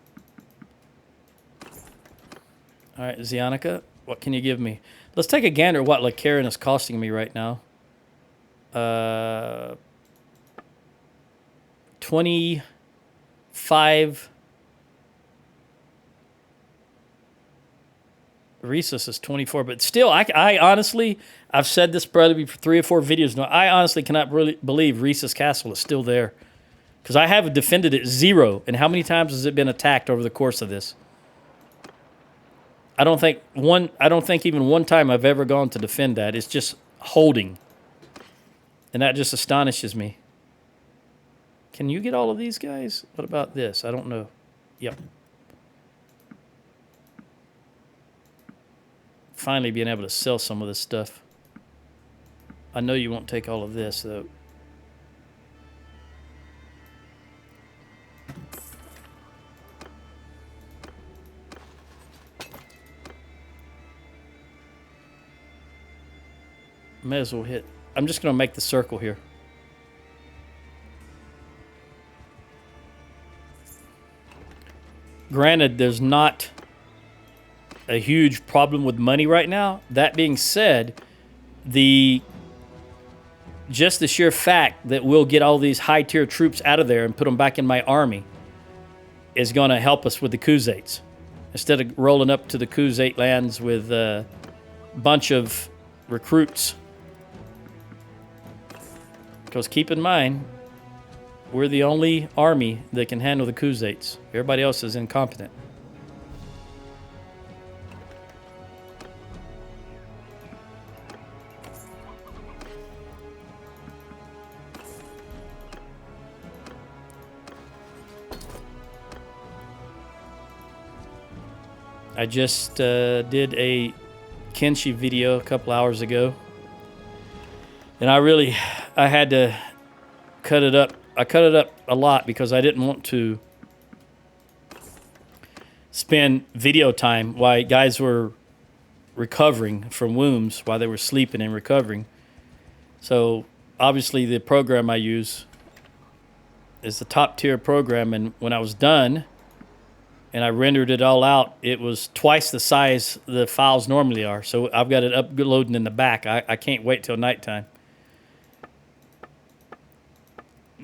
All right, Zionica, what can you give me? Let's take a gander at what Lacarin is costing me right now. 25. Rhesus is 24, but still, I honestly, I've said this probably for 3 or 4 videos now. I honestly cannot really believe Rhesus Castle is still there, because I have defended it 0. And how many times has it been attacked over the course of this? I don't think even one time I've ever gone to defend that. It's just holding, and that just astonishes me. Can you get all of these guys? What about this? I don't know. Yep. Finally being able to sell some of this stuff. I know you won't take all of this, though. May as well hit. I'm just going to make the circle here. Granted, there's not a huge problem with money right now. That being said, just the sheer fact that we'll get all these high-tier troops out of there and put them back in my army is going to help us with the Khuzaits. Instead of rolling up to the Khuzait lands with a bunch of recruits. Because keep in mind, we're the only army that can handle the Khuzaits. Everybody else is incompetent. I just did a Kenshi video a couple hours ago, and I had to cut it up. I cut it up a lot because I didn't want to spend video time while guys were recovering from wounds, while they were sleeping and recovering. So obviously the program I use is the top tier program, and when I was done and I rendered it all out, it was twice the size the files normally are. So I've got it uploading in the back. I can't wait till nighttime.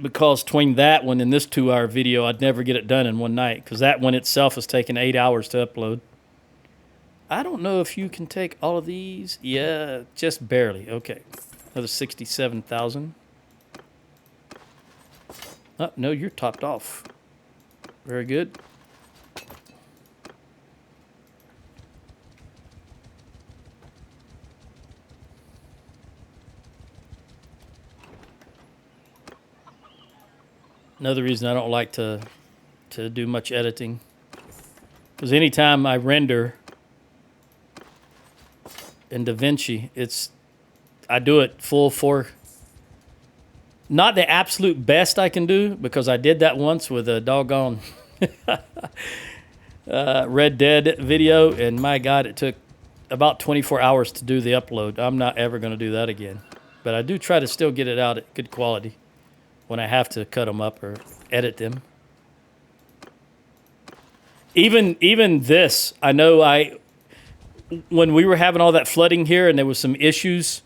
Because between that one and this 2-hour video, I'd never get it done in one night, because that one itself has taken 8 hours to upload. I don't know if you can take all of these. Yeah, just barely. Okay. Another 67,000. Oh, no, you're topped off. Very good. Another reason I don't like to do much editing, because anytime I render in DaVinci, I do it full 4. Not the absolute best I can do, because I did that once with a doggone Red Dead video, and my God, it took about 24 hours to do the upload. I'm not ever going to do that again. But I do try to still get it out at good quality when I have to cut them up or edit them. Even this, I know when we were having all that flooding here and there was some issues,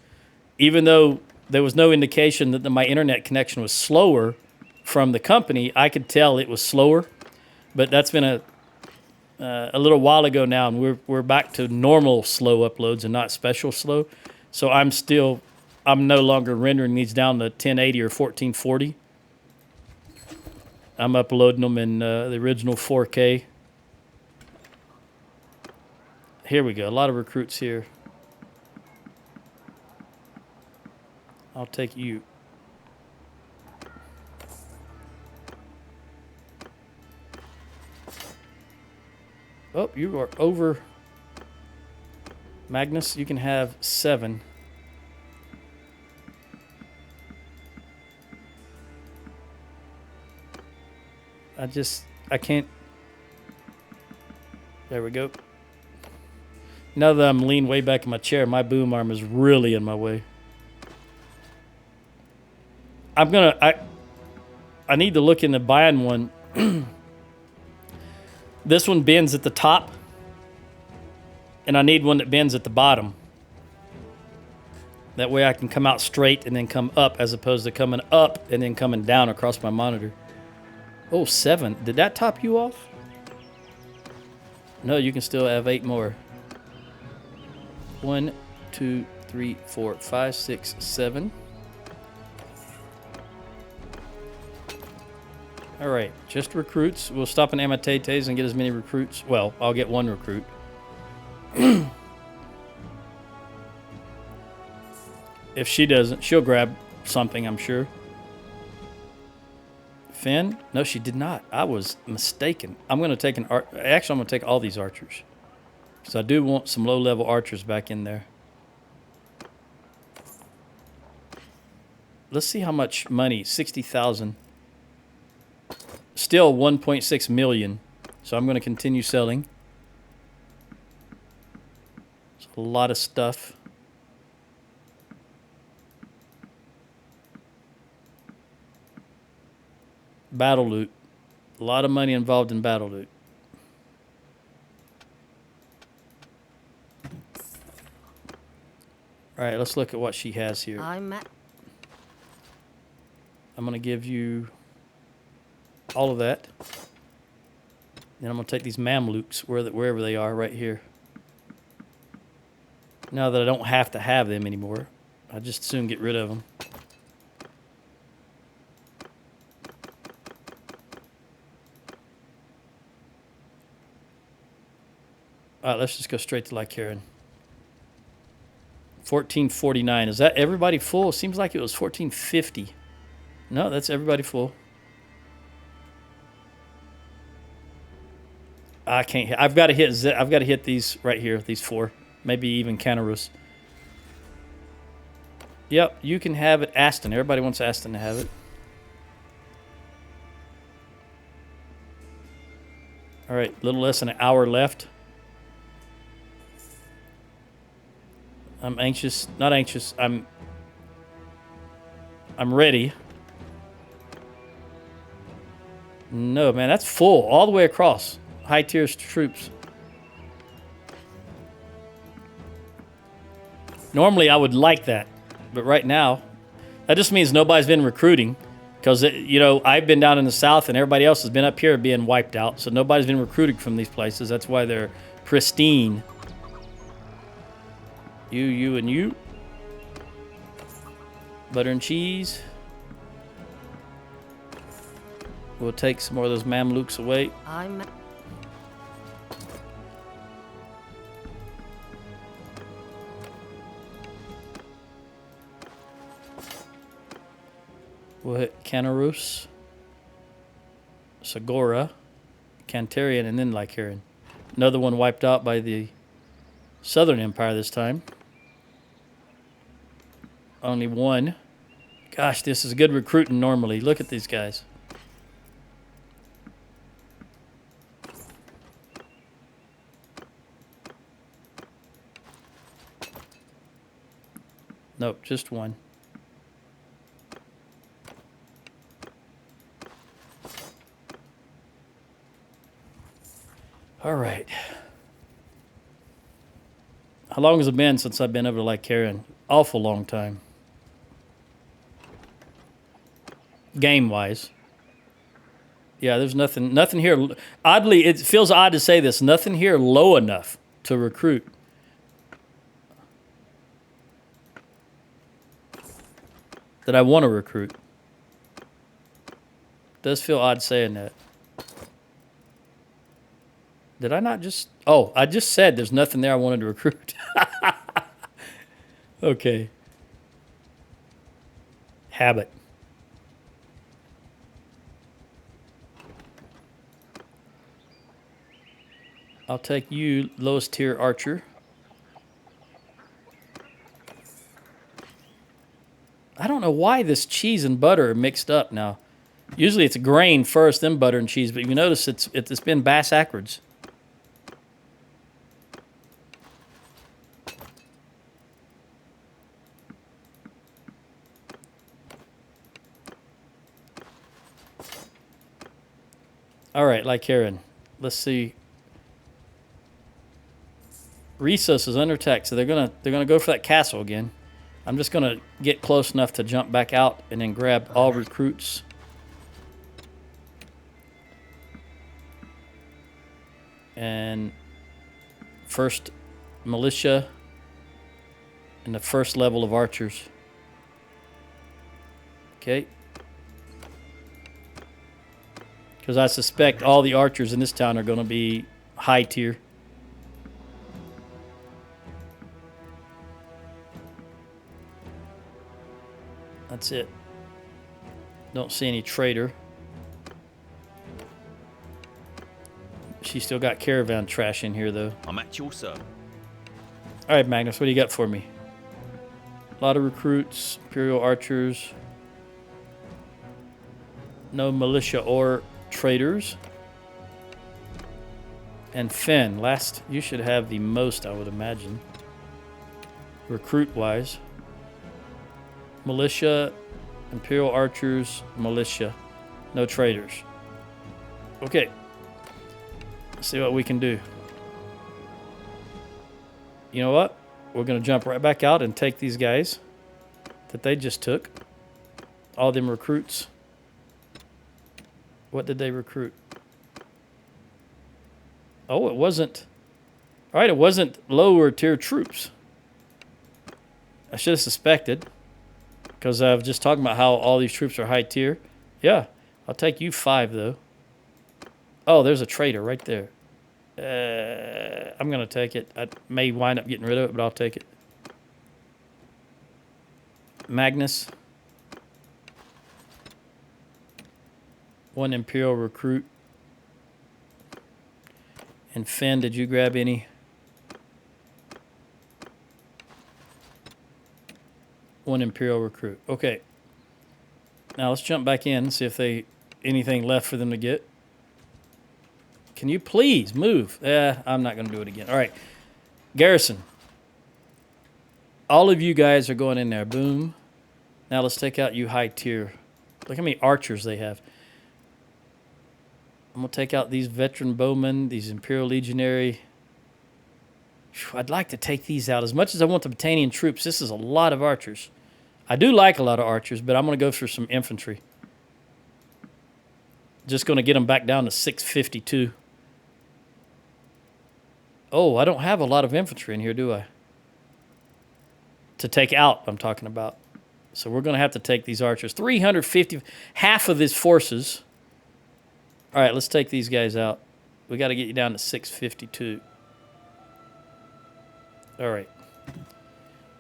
even though there was no indication that my internet connection was slower from the company, I could tell it was slower. But that's been a little while ago now, and we're back to normal slow uploads and not special slow. So I'm no longer rendering these down to 1080 or 1440. I'm uploading them in the original 4K. Here we go. A lot of recruits here. I'll take you. Oh, you are over. Magnus, you can have 7. I can't. There we go. Now that I'm leaned way back in my chair, my boom arm is really in my way. I'm I need to look into buying one. This one bends at the top, and I need one that bends at the bottom. That way I can come out straight and then come up, as opposed to coming up and then coming down across my monitor. Oh, 7. Did that top you off? No, you can still have 8 more. 1, 2, 3, 4, 5, 6, 7. All right, just recruits. We'll stop in Amatetes and get as many recruits. Well, I'll get 1 recruit. If she doesn't, she'll grab something, I'm sure. Finn? No, she did not. I was mistaken. I'm going to take actually, I'm going to take all these archers. Because I do want some low-level archers back in there. Let's see how much money. 60,000. Still 1.6 million. So I'm going to continue selling. It's a lot of stuff. Battle loot. A lot of money involved in battle loot. All right, let's look at what she has here. I'm going to give you all of that. Then I'm going to take these Mamluks wherever they are right here. Now that I don't have to have them anymore, I just soon get rid of them. All right, let's just go straight to Lycaran. 1449. Is that everybody full? Seems like it was 1450. No, that's everybody full. I can't hit. I've got to hit these right here, these 4. Maybe even Canarus. Yep, you can have it. Aston. Everybody wants Aston to have it. All right, a little less than an hour left. I'm anxious. Not anxious. I'm ready. No, man, that's full all the way across. High tier troops. Normally, I would like that, but right now, that just means nobody's been recruiting, because you know I've been down in the south and everybody else has been up here being wiped out. So nobody's been recruiting from these places. That's why they're pristine. You, and you. Butter and cheese. We'll take some more of those Mamluks away. We'll hit Canarus, Segora, Cantarian, and then Lycaran. Another one wiped out by the Southern Empire this time. Only 1. Gosh, this is good recruiting normally. Look at these guys. Nope, just 1. All right. How long has it been since I've been over to Lycaran? Awful long time. Game-wise. Yeah, there's nothing here. Oddly, it feels odd to say this. Nothing here low enough to recruit. That I want to recruit. Does feel odd saying that. Did I not just... Oh, I just said there's nothing there I wanted to recruit. Okay. Habit. I'll take you, lowest tier archer. I don't know why this cheese and butter are mixed up now. Usually it's grain first, then butter and cheese, but you notice it's been bass-ackwards. All right, like Karen. Let's see. Resos is under attack, so they're gonna go for that castle again. I'm just gonna get close enough to jump back out and then grab all recruits. And first militia and the first level of archers. Okay. Because I suspect all the archers in this town are going to be high tier. That's it. Don't see any traitor. She still got caravan trash in here, though. I'm at your sir. All right, Magnus, what do you got for me? A lot of recruits, Imperial archers. No militia or traders. And Finn, last, you should have the most, I would imagine. Recruit-wise. Militia, Imperial archers, militia. No traders. Okay. Let's see what we can do. You know what? We're going to jump right back out and take these guys that they just took. All them recruits. What did they recruit? Oh, it wasn't... All right, it wasn't lower tier troops. I should have suspected. Because I was just talking about how all these troops are high tier. Yeah, I'll take you 5, though. Oh, there's a traitor right there. I'm going to take it. I may wind up getting rid of it, but I'll take it. Magnus. 1 Imperial recruit. And Finn, did you grab any? 1 Imperial recruit. Okay. Now let's jump back in and see if they anything left for them to get. Can you please move? I'm not going to do it again. All right. Garrison. All of you guys are going in there. Boom. Now let's take out you high tier. Look how many archers they have. I'm going to take out these veteran bowmen, these Imperial Legionary. I'd like to take these out. As much as I want the Battanian troops, this is a lot of archers. I do like a lot of archers, but I'm going to go for some infantry. Just going to get them back down to 652. Oh, I don't have a lot of infantry in here, do I? To take out, I'm talking about. So we're going to have to take these archers. 350, half of his forces. All right, let's take these guys out. We got to get you down to 652. All right.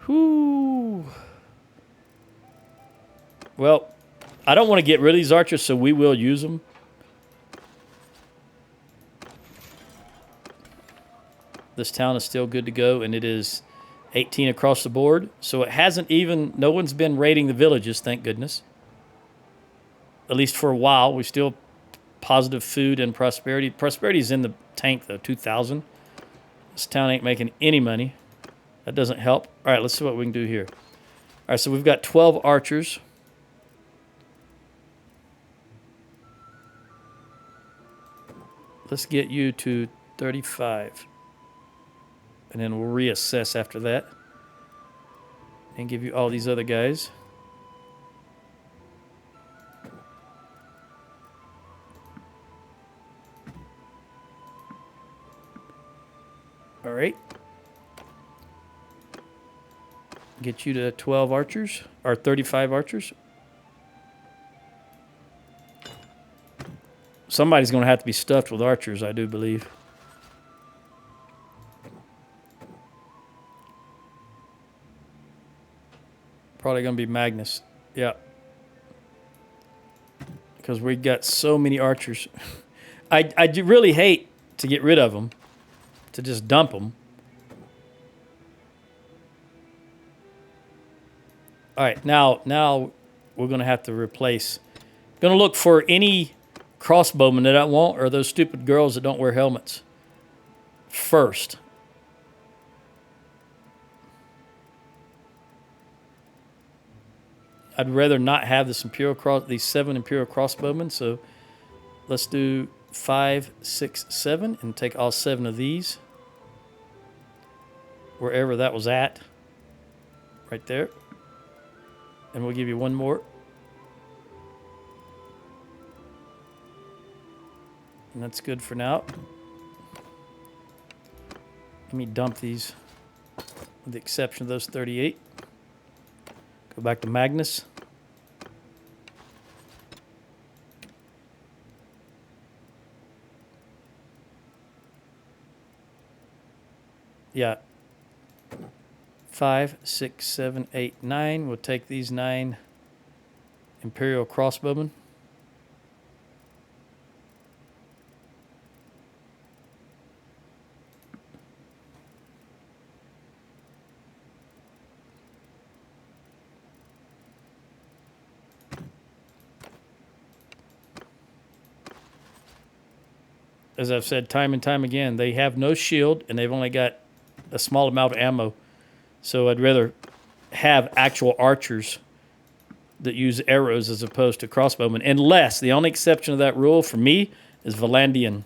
Whoo. Well, I don't want to get rid of these archers, so we will use them. This town is still good to go, and it is 18 across the board. So it hasn't even, no one's been raiding the villages, thank goodness. At least for a while. We still positive food and prosperity. Prosperity is in the tank, though, 2,000. This town ain't making any money. That doesn't help. All right, let's see what we can do here. All right, so we've got 12 archers. Let's get you to 35. And then we'll reassess after that. And give you all these other guys. All right. Get you to 12 archers, or 35 archers. Somebody's going to have to be stuffed with archers, I do believe. Probably going to be Magnus. Yeah. Because we got so many archers. I do really hate to get rid of them. To just dump them. All right, now we're going to have to replace. Going to look for any crossbowmen that I want, or those stupid girls that don't wear helmets first. I'd rather not have these 7 Imperial crossbowmen, so let's do 5, 6, 7, and take all 7 of these. Wherever that was at. Right there. And we'll give you one more. And that's good for now. Let me dump these, with the exception of those 38. Go back to Magnus. Yeah. 5, 6, 7, 8, 9. We'll take these 9 Imperial crossbowmen. As I've said time and time again, they have no shield and they've only got a small amount of ammo. So I'd rather have actual archers that use arrows as opposed to crossbowmen. Unless, the only exception to that rule for me is Valandian.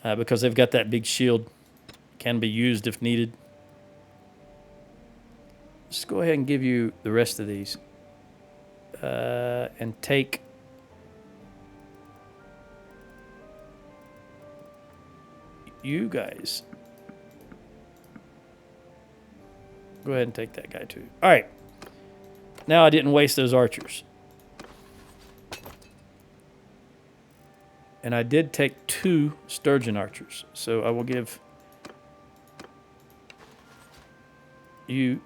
Because they've got that big shield. Can be used if needed. Let's go ahead and give you the rest of these. And take... you guys. Go ahead and take that guy too. All right. Now I didn't waste those archers. And I did take 2 Sturgeon archers. So I will give you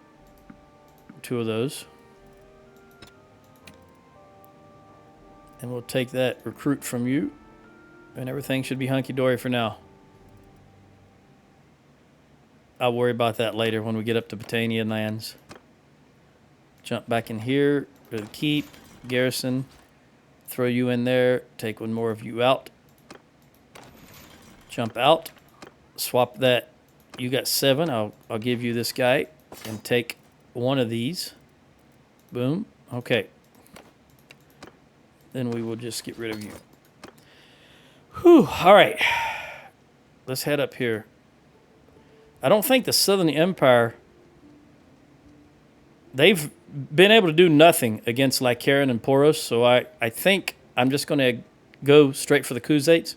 2 of those. And we'll take that recruit from you. And everything should be hunky-dory for now. I'll worry about that later when we get up to Britannian lands. Jump back in here, go to the keep, garrison, throw you in there, take one more of you out. Jump out, swap that. You got 7, I'll give you this guy and take one of these. Boom, okay. Then we will just get rid of you. Whew, all right. Let's head up here. I don't think the Southern Empire, they've been able to do nothing against Lycaran and Poros, so I think I'm just going to go straight for the Khuzaits.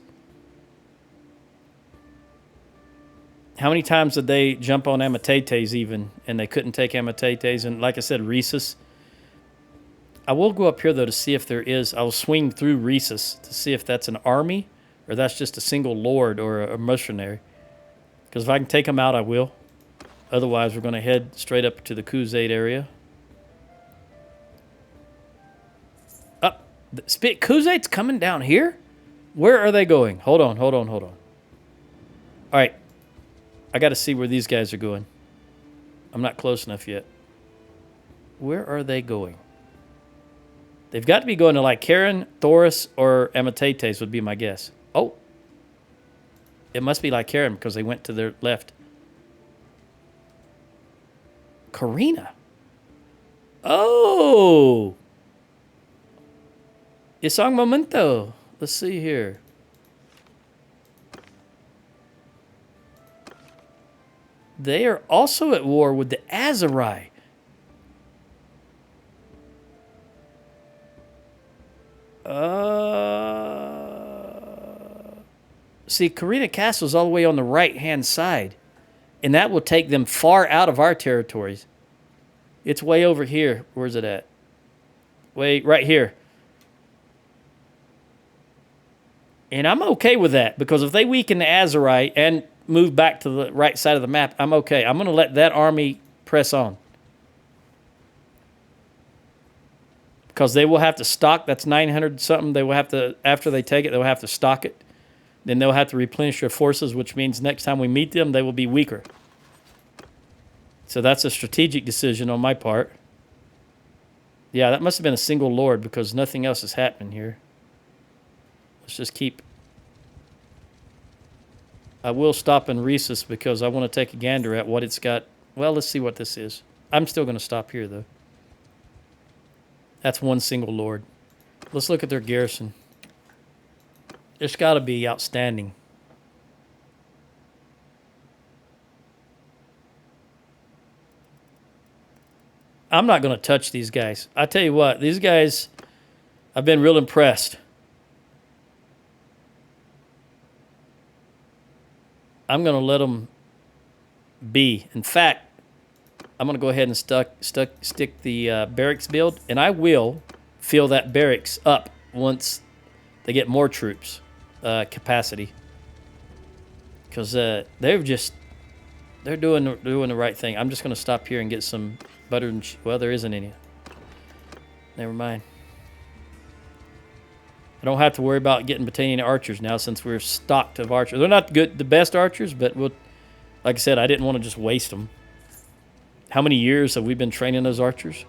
How many times did they jump on Amatates even, and they couldn't take Amatates? And like I said, Rhesus. I will go up here, though, to see if there is... I'll swing through Rhesus to see if that's an army, or that's just a single lord or a mercenary. Because if I can take them out, I will. Otherwise, we're going to head straight up to the Khuzait area. Up. Khuzait's coming down here? Where are they going? Hold on. All right. I got to see where these guys are going. I'm not close enough yet. Where are they going? They've got to be going to like Lycaran, Thoris, or Amatates would be my guess. Oh. It must be Lycaran because they went to their left. Karina. Oh. Isang momento. Let's see here. They are also at war with the Aserai. See, Karina Castle is all the way on the right-hand side. And that will take them far out of our territories. It's way over here. Where's it at? Way right here. And I'm okay with that. Because if they weaken the Aserai and move back to the right side of the map, I'm okay. I'm going to let that army press on. Because they will have to stock. That's 900 something. They will have to, after they take it, they'll have to stock it. Then they'll have to replenish their forces, which means next time we meet them, they will be weaker. So that's a strategic decision on my part. Yeah, that must have been a single lord because nothing else is happening here. Let's just keep... I will stop in Rhesus because I want to take a gander at what it's got. Well, let's see what this is. I'm still going to stop here, though. That's one single lord. Let's look at their garrison. It's got to be outstanding. I'm not going to touch these guys. I tell you what, these guys, I've been real impressed. I'm going to let them be. In fact, I'm going to go ahead and stick the barracks build, and I will fill that barracks up once they get more troops capacity. Because they're doing the right thing. I'm just going to stop here and get some butter and well, there isn't any. Never mind. I don't have to worry about getting Battanian archers now since we're stocked of archers. They're not the best archers, but like I said, I didn't want to just waste them. How many years have we been training those archers?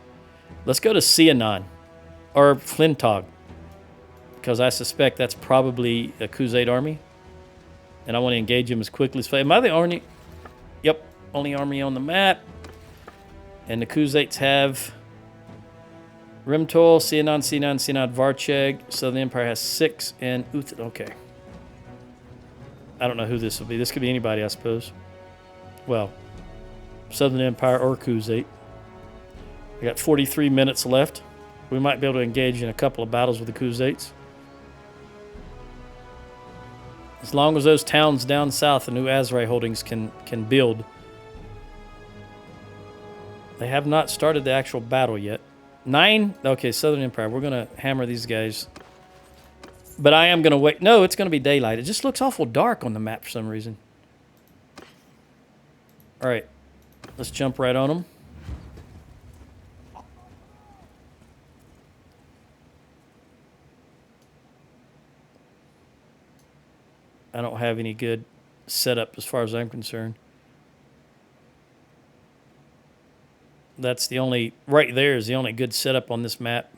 Let's go to Sianon or Flintog, because I suspect that's probably a Crusade army, and I want to engage them as quickly as possible. Am I the only? Yep, only army on the map. And the Khuzaits have Rimtol, Sianon, Varcheg. Southern Empire has 6, and Uth. Okay. I don't know who this will be. This could be anybody, I suppose. Well, Southern Empire or Khuzait. We got 43 minutes left. We might be able to engage in a couple of battles with the Khuzaits. As long as those towns down south, the new Azrai holdings can build. They have not started the actual battle yet. 9? Okay, Southern Empire. We're going to hammer these guys. But I am going to wait. No, it's going to be daylight. It just looks awful dark on the map for some reason. All right. Let's jump right on them. I don't have any good setup as far as I'm concerned. That's the only, right there is the only good setup on this map.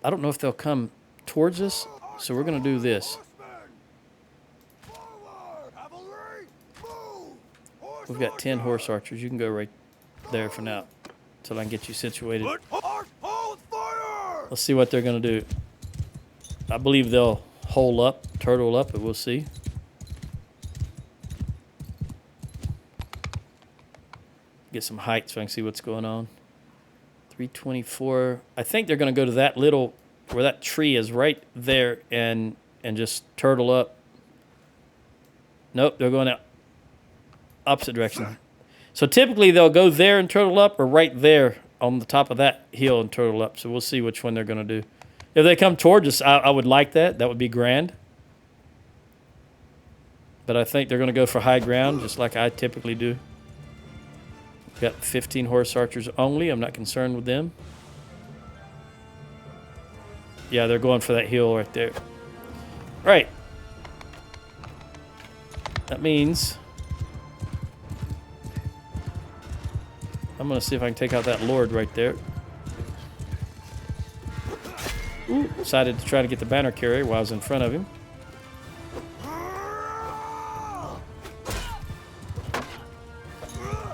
I don't know if they'll come towards us, so we're going to do this. We've got 10 horse archers. You can go right there for now until I can get you situated. Let's see what they're going to do. I believe they'll hole up, turtle up, but we'll see. Get some height so I can see what's going on. 324. I think they're going to go to that little, where that tree is right there, and just turtle up. Nope, they're going out opposite direction. So typically they'll go there and turtle up, or right there on the top of that hill and turtle up. So we'll see which one they're going to do. If they come towards us, I would like that. That would be grand. But I think they're going to go for high ground, just like I typically do. Got 15 horse archers only. I'm not concerned with them. Yeah, they're going for that hill right there. All right. That means I'm going to see if I can take out that lord right there. Ooh, decided to try to get the banner carrier while I was in front of him.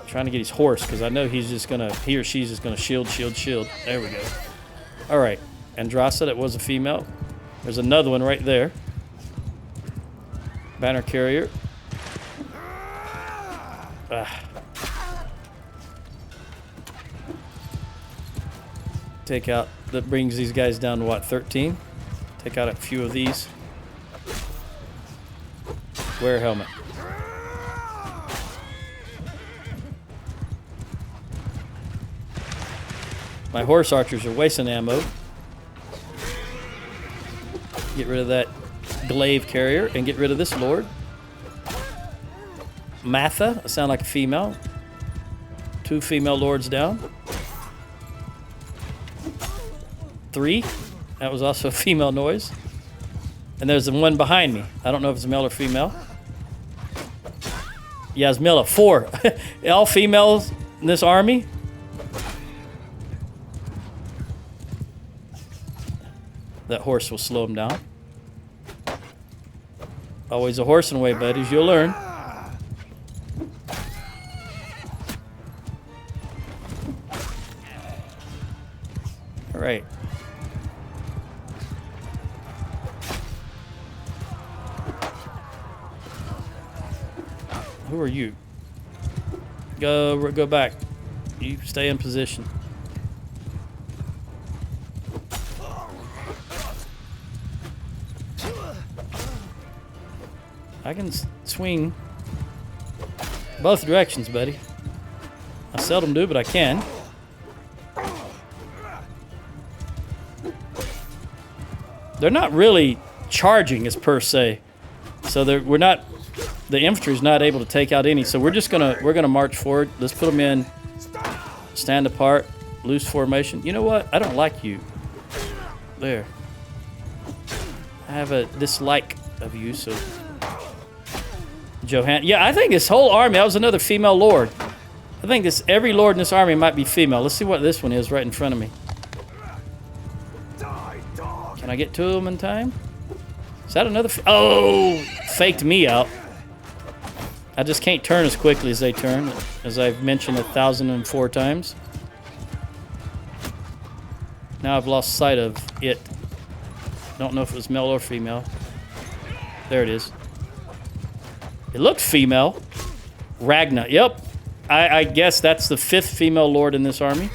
Trying to get his horse, because I know he's just gonna, he or she's just gonna shield. There we go. All right, Andrasa, that was a female. There's another one right there. Banner carrier. Take out, that brings these guys down to what, 13? Take out a few of these. Wear a helmet. My horse archers are wasting ammo. Get rid of that glaive carrier and get rid of this lord. Matha, I sound like a female. 2 female lords down. 3, that was also a female noise. And there's the one behind me. I don't know if it's male or female. Yeah, it's male. 4. All females in this army. That horse will slow him down. Always a horse in the way, buddies. You'll learn. right. Who are you? Go back. You stay in position. I can swing both directions, buddy. I seldom do, but I can. They're not really charging as per se, so we're not. The infantry's not able to take out any, so we're gonna march forward. Let's put them in. Stand apart, loose formation. You know what? I don't like you. There. I have a dislike of you, so. Johan. Yeah, I think this whole army, that was another female lord. I think every lord in this army might be female. Let's see what this one is right in front of me. Can I get to them in time? Is that another? Oh, faked me out. I just can't turn as quickly as they turn, as I've mentioned 1,004 times. Now I've lost sight of it. Don't know if it was male or female. There it is. It looked female. Ragna. Yep. I guess that's the 5th female lord in this army.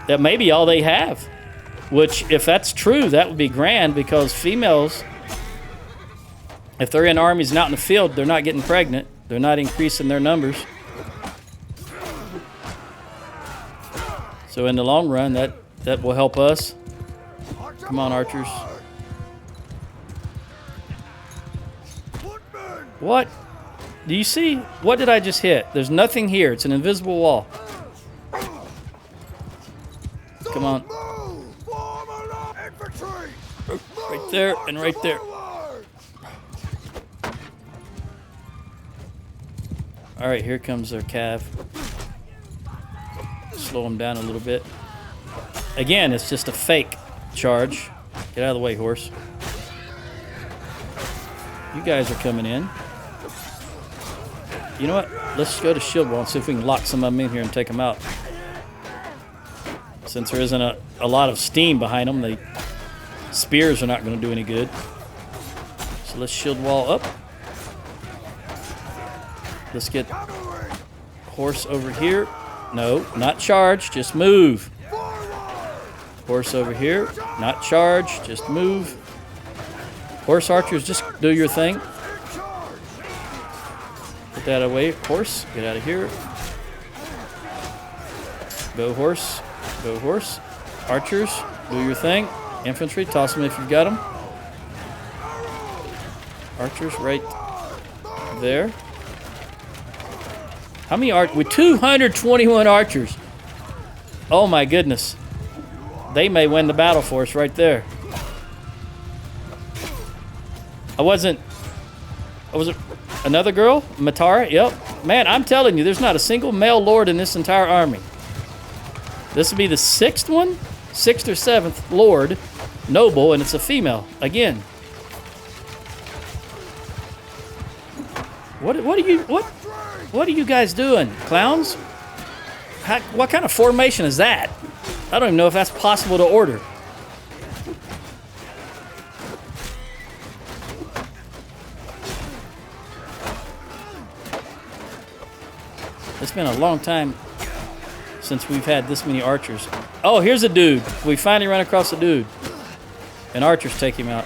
That may be all they have. Which, if that's true, that would be grand, because females, if they're in armies and out in the field, they're not getting pregnant. They're not increasing their numbers. So in the long run, that will help us. Come on, archers. What? Do you see? What did I just hit? There's nothing here. It's an invisible wall. Come on. Right there and right there. All right, here comes their cav. Slow them down a little bit. Again, it's just a fake charge. Get out of the way, horse. You guys are coming in. You know what? Let's go to shield wall and see if we can lock some of them in here and take them out. Since there isn't a lot of steam behind them, the spears are not going to do any good. So let's shield wall up. Let's get horse over here. No, not charge, just move. Horse over here, not charge, just move. Horse archers, just do your thing. Put that away. Horse, get out of here. Go horse, go horse. Archers, do your thing. Infantry, toss them if you've got them. Archers right there. How many with 221 archers. Oh my goodness. They may win the battle for us right there. Was it another girl? Matara? Yep. Man, I'm telling you, there's not a single male lord in this entire army. This would be the 6th one? 6th or 7th lord, noble, and it's a female. Again. What are you guys doing? Clowns? What kind of formation is that? I don't even know if that's possible to order. It's been a long time since we've had this many archers. Oh, here's a dude. We finally ran across a dude. And archers take him out.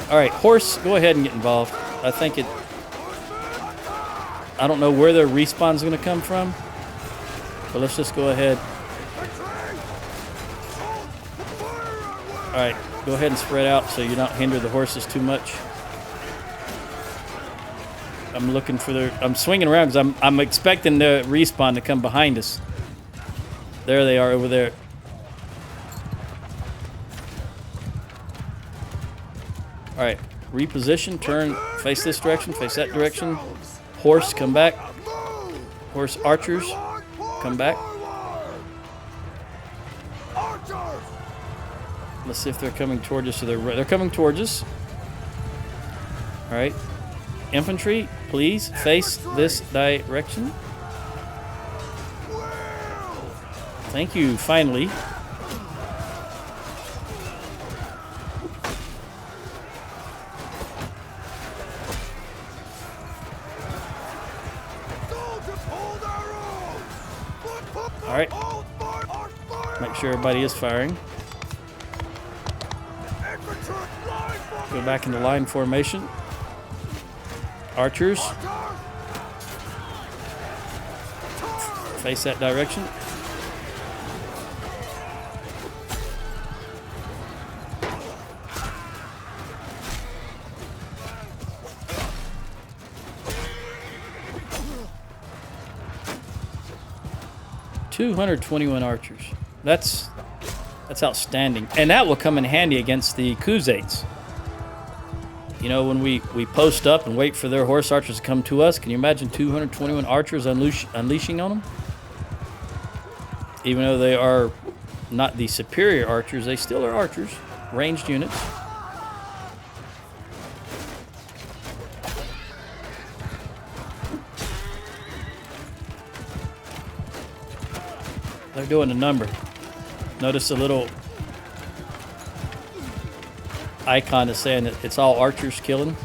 All right, horse, go ahead and get involved. I think I don't know where their respawn's going to come from, but let's just go ahead. All right, go ahead and spread out so you don't hinder the horses too much. I'm looking for I'm swinging around because I'm expecting the respawn to come behind us. There they are over there. All right, reposition, turn, face this direction, face that direction. Horse, come back. Horse archers, come back. Let's see if they're coming towards us. So they're coming towards us. All right, infantry, please face this direction. Thank you, finally. All right. Make sure everybody is firing. Go back into line formation. Archers. Face that direction. $221 archers. That's outstanding. And that will come in handy against the Khuzaits. You know, when we post up and wait for their horse archers to come to us, can you imagine 221 archers unleashing on them? Even though they are not the superior archers, they still are archers, ranged units. They're doing a number. Notice a little icon is saying that it's all archers killing.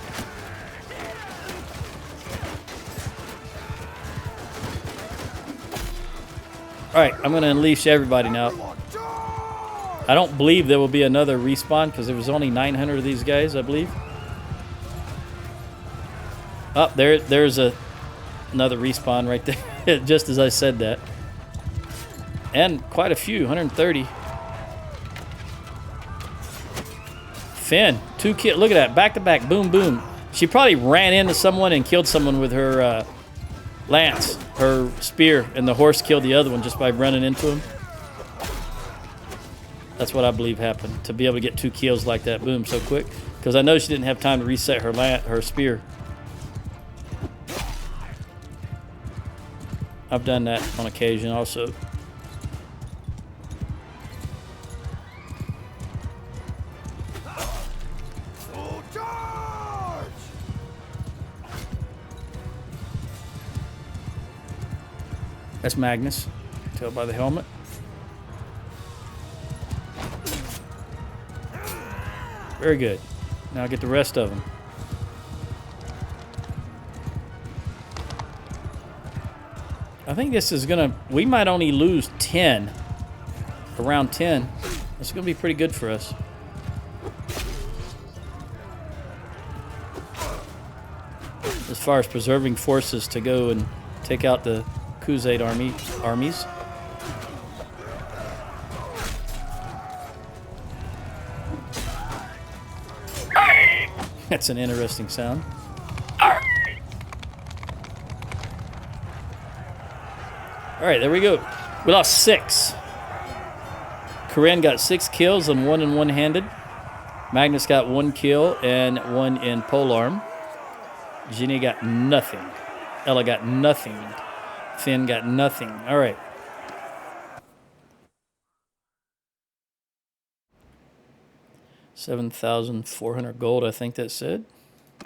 All right, I'm going to unleash everybody now. I don't believe there will be another respawn because there was only 900 of these guys, I believe. Oh, there's another respawn right there, just as I said that. And quite a few, 130. Finn, 2 kills. Look at that, back to back, boom, boom. She probably ran into someone and killed someone with her lance, her spear, and the horse killed the other one just by running into him. That's what I believe happened, to be able to get 2 kills like that, boom, so quick. Because I know she didn't have time to reset her spear. I've done that on occasion also. That's Magnus. Tell by the helmet. Very good. Now get the rest of them. I think this is gonna. We might only lose 10. Around 10. That's gonna be pretty good for us. As far as preserving forces to go and take out the Khuzait armies. That's an interesting sound. All right, there we go. We lost 6. Corinne got 6 kills and 1 in one-handed. Magnus got 1 kill and 1 in polearm. Ginny got nothing. Ella got nothing. Finn got nothing. All right. $7,400 gold, I think that said.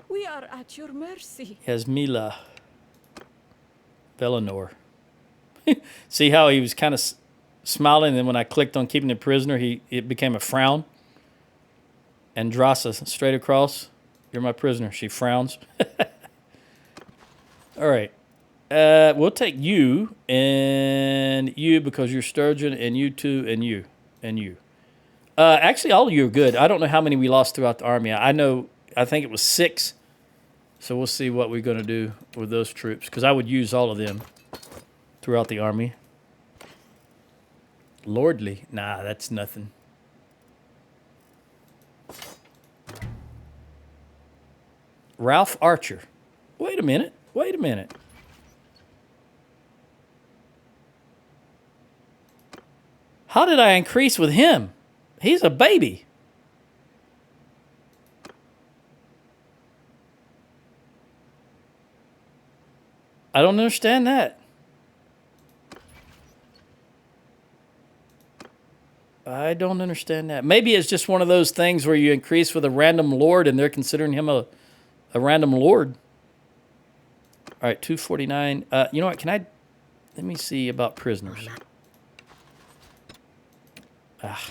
We are at your mercy. Yasmila. Velinor. See how he was kind of smiling, and then when I clicked on keeping the prisoner, it became a frown. Andrasa, straight across. You're my prisoner. She frowns. All right. We'll take you and you because you're Sturgeon, and you two and you and you. Actually, all of you are good. I don't know how many we lost throughout the army. I think it was 6. So we'll see what we're going to do with those troops because I would use all of them throughout the army. Lordly. Nah, that's nothing. Ralph Archer. Wait a minute. Wait a minute. How did I increase with him? He's a baby. I don't understand that. I don't understand that. Maybe it's just one of those things where you increase with a random lord and they're considering him a random lord. All right, 249. You know what? Let me see about prisoners. Ah.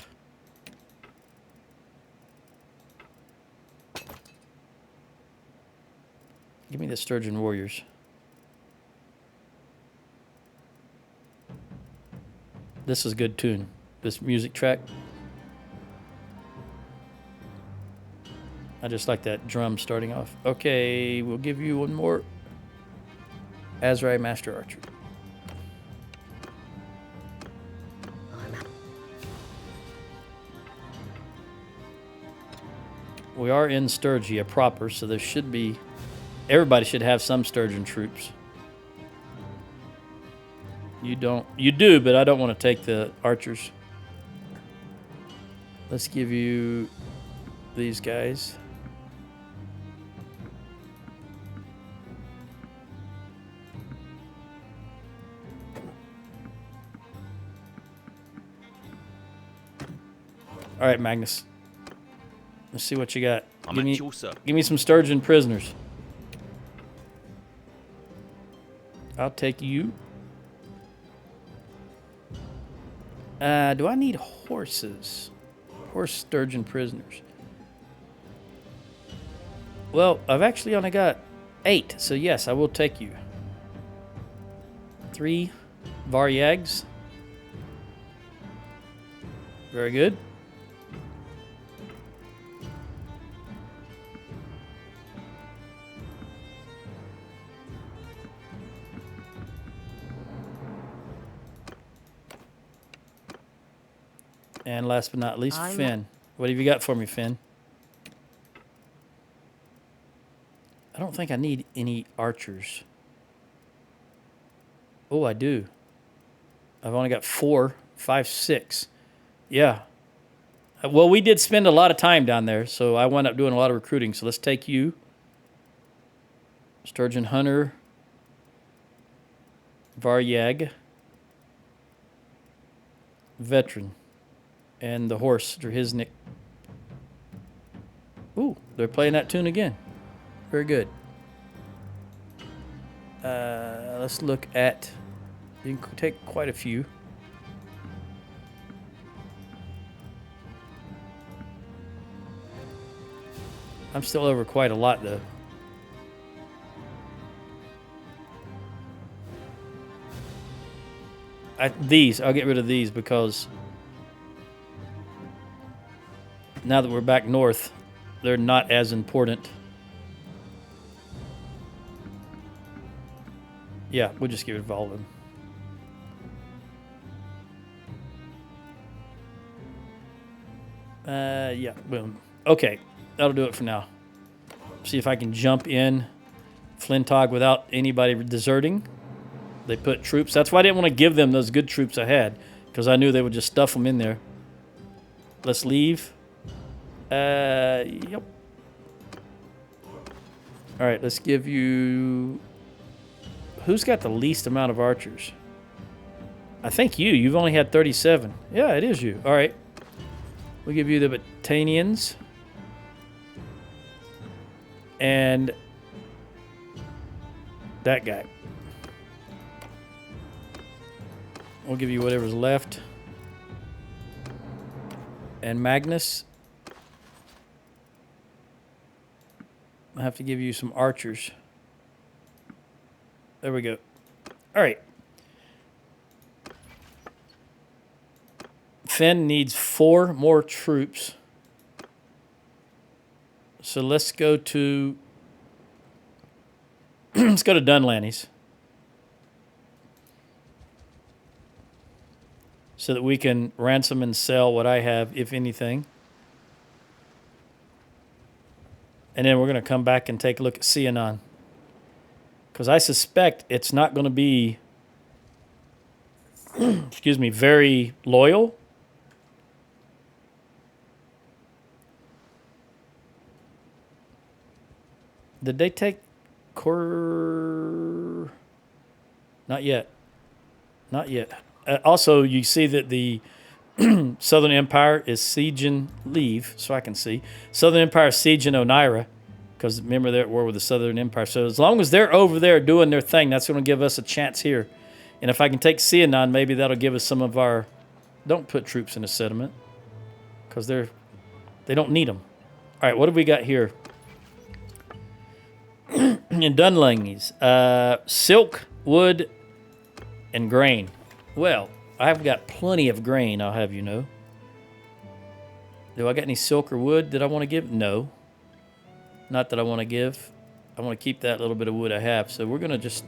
Give me the Sturgeon Warriors. This is a good tune. This music track. I just like that drum starting off. Okay, we'll give you one more. Azrai Master Archer. We are in Sturgia proper, so there should be... Everybody should have some Sturgeon troops. You don't... You do, but I don't want to take the archers. Let's give you these guys. All right, Magnus. Let's see what you got. I'm at your service. Give me some Sturgeon prisoners. I'll take you. Do I need horses? Horse Sturgeon prisoners. Well, I've actually only got 8, so yes, I will take you. 3 Varyags. Very good. And last but not least, Finn. What have you got for me, Finn? I don't think I need any archers. Oh, I do. I've only got 4, 5, 6. Yeah. Well, we did spend a lot of time down there, so I wound up doing a lot of recruiting. So let's take you. Sturgeon Hunter. Varyag. Veteran. And the horse, Drahiznik. Ooh, they're playing that tune again. Very good. Let's look at... You can take quite a few. I'm still over quite a lot, though. I'll get rid of these because... Now that we're back north, they're not as important. Yeah, we'll just get rid of all of them. Yeah, boom. Okay, that'll do it for now. See if I can jump in Flintog without anybody deserting. They put troops. That's why I didn't want to give them those good troops I had, because I knew they would just stuff them in there. Let's leave. Yep. All right, let's give you... Who's got the least amount of archers? I think you. You've only had 37. Yeah, it is you. All right. We'll give you the Battanians. And that guy. We'll give you whatever's left. And Magnus. I have to give you some archers. There we go. All right. Finn needs 4 more troops. So let's go to... let's go to Dunlanny's. So that we can ransom and sell what I have, if anything. And then we're going to come back and take a look at Sianon. Because I suspect it's not going to be, excuse me, very loyal. Did they take Not yet. Not yet. Also, you see that the Southern Empire is sieging... Leave, so I can see. Southern Empire is sieging Onira. Because remember, they're at war with the Southern Empire. So as long as they're over there doing their thing, that's going to give us a chance here. And if I can take Sianon, maybe that'll give us some of our don't put troops in a settlement because they don't need them. All right, what have we got here? In Dunlangies, silk, wood, and grain. Well, I've got plenty of grain, I'll have you know. Do I got any silk or wood that I want to give? No. Not that I want to give. I want to keep that little bit of wood I have. So we're going to just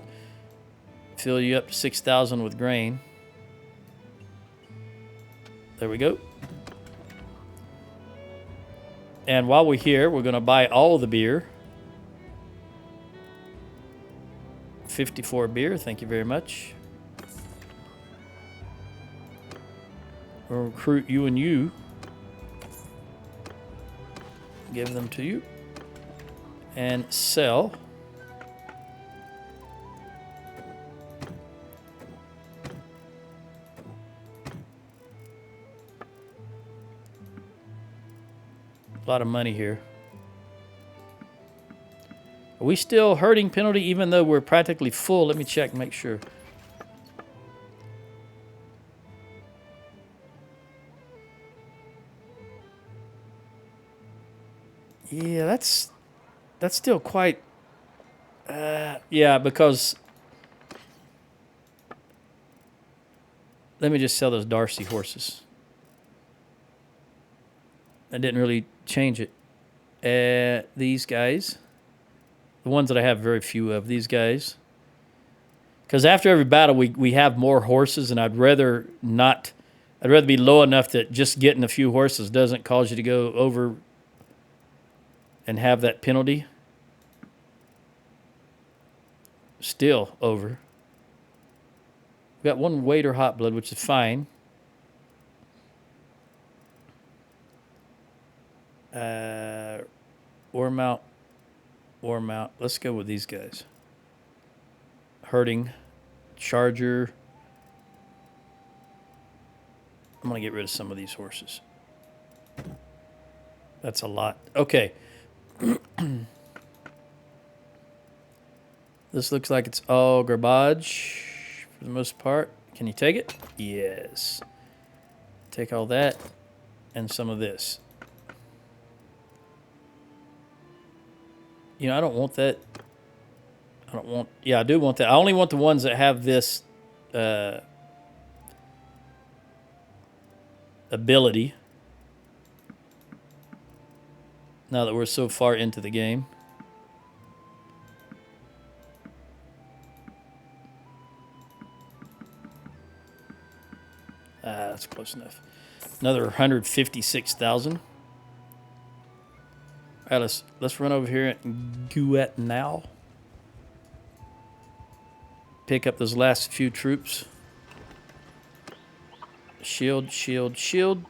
fill you up to 6,000 with grain. There we go. And while we're here, we're going to buy all the beer. 54 beer, thank you very much. We'll recruit you and you. Give them to you. And sell. A lot of money here. Are we still hurting penalty even though we're practically full? Let me check and make sure. Yeah, that's still quite... yeah, because... Let me just sell those Darcy horses. I didn't really change it. These guys... The ones that I have very few of, these guys. Because after every battle, we have more horses, and I'd rather not... I'd rather be low enough that just getting a few horses doesn't cause you to go over and have that penalty. Still over. We got one waiter hot blood, which is fine. Warm out. Let's go with these guys. Herding. Charger. I'm going to get rid of some of these horses. That's a lot. Okay. This looks like it's all garbage for the most part. Can you take it? Yes. Take all that and some of this. You know, I don't want that. I don't want... Yeah, I do want that. I only want the ones that have this ability. Now that we're so far into the game. That's close enough. Another 156,000. All right, let's run over here and go at now. Pick up those last few troops. Shield, shield, shield.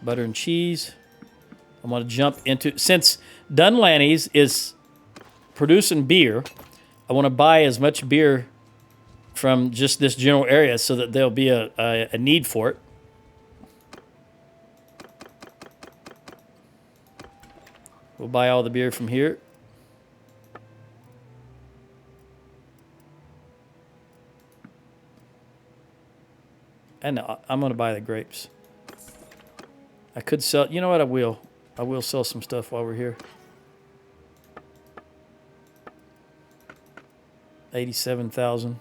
Butter and cheese. I want to jump into... Since Dunlaney's is producing beer, I want to buy as much beer from just this general area so that there'll be a need for it. We'll buy all the beer from here. And I'm going to buy the grapes. I could sell... You know what? I will. I will sell some stuff while we're here. 87,000.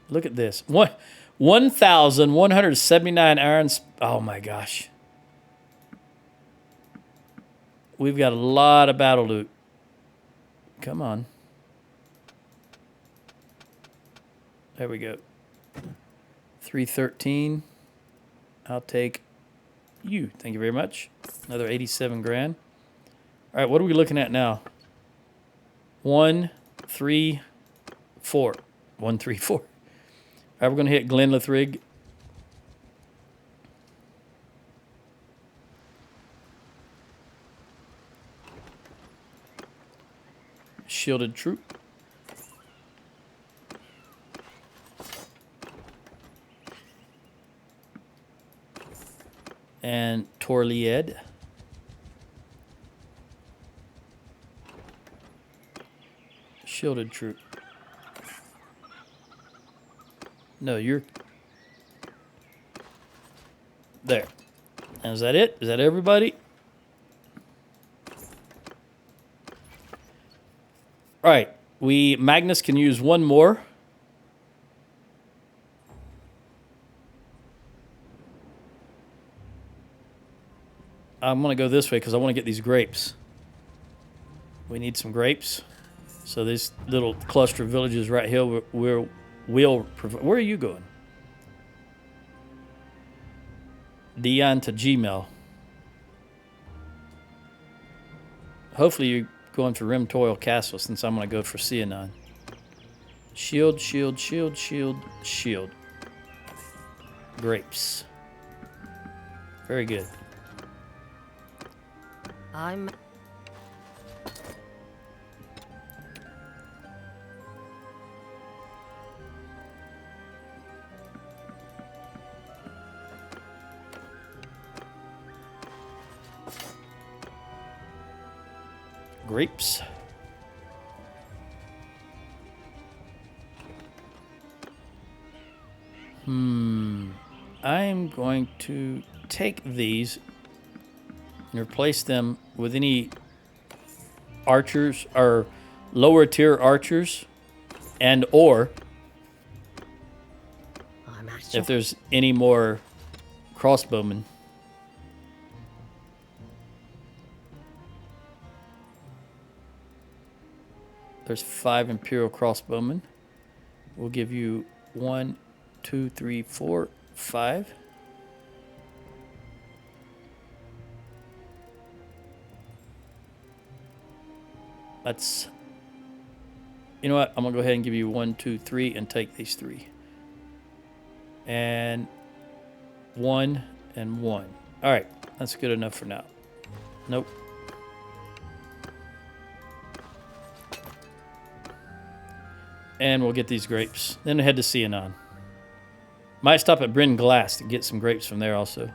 Look at this. 1,179 irons. Oh my gosh. We've got a lot of battle loot. Come on. There we go. 313. I'll take you. Thank you very much. Another 87 grand. All right, what are we looking at now? 1, 3, 4. 1, 3, 4. All right, we're going to hit Glenlithrig. Shielded troop. And Torlied. Shielded troop. No, you're... There. And is that it? Is that everybody? All right. Magnus can use one more. I'm going to go this way because I want to get these grapes. We need some grapes. So this little cluster of villages right here where are you going? Dion to Gmail. Hopefully you're going for Rimtoil Castle since I'm going to go for Cianon. Shield, shield, shield, shield, shield. Grapes. Very good. I'm... Grapes. I'm going to take these and replace them with any archers or lower tier archers and or if there's any more crossbowmen. There's 5 Imperial crossbowmen. We'll give you 1, 2, 3, 4, 5. That's... You know what? I'm going to go ahead and give you 1, 2, 3 and take these 3. And 1 and 1. All right. That's good enough for now. Nope. And we'll get these grapes. Then head to Cianon. Might stop at Bryn Glass to get some grapes from there also.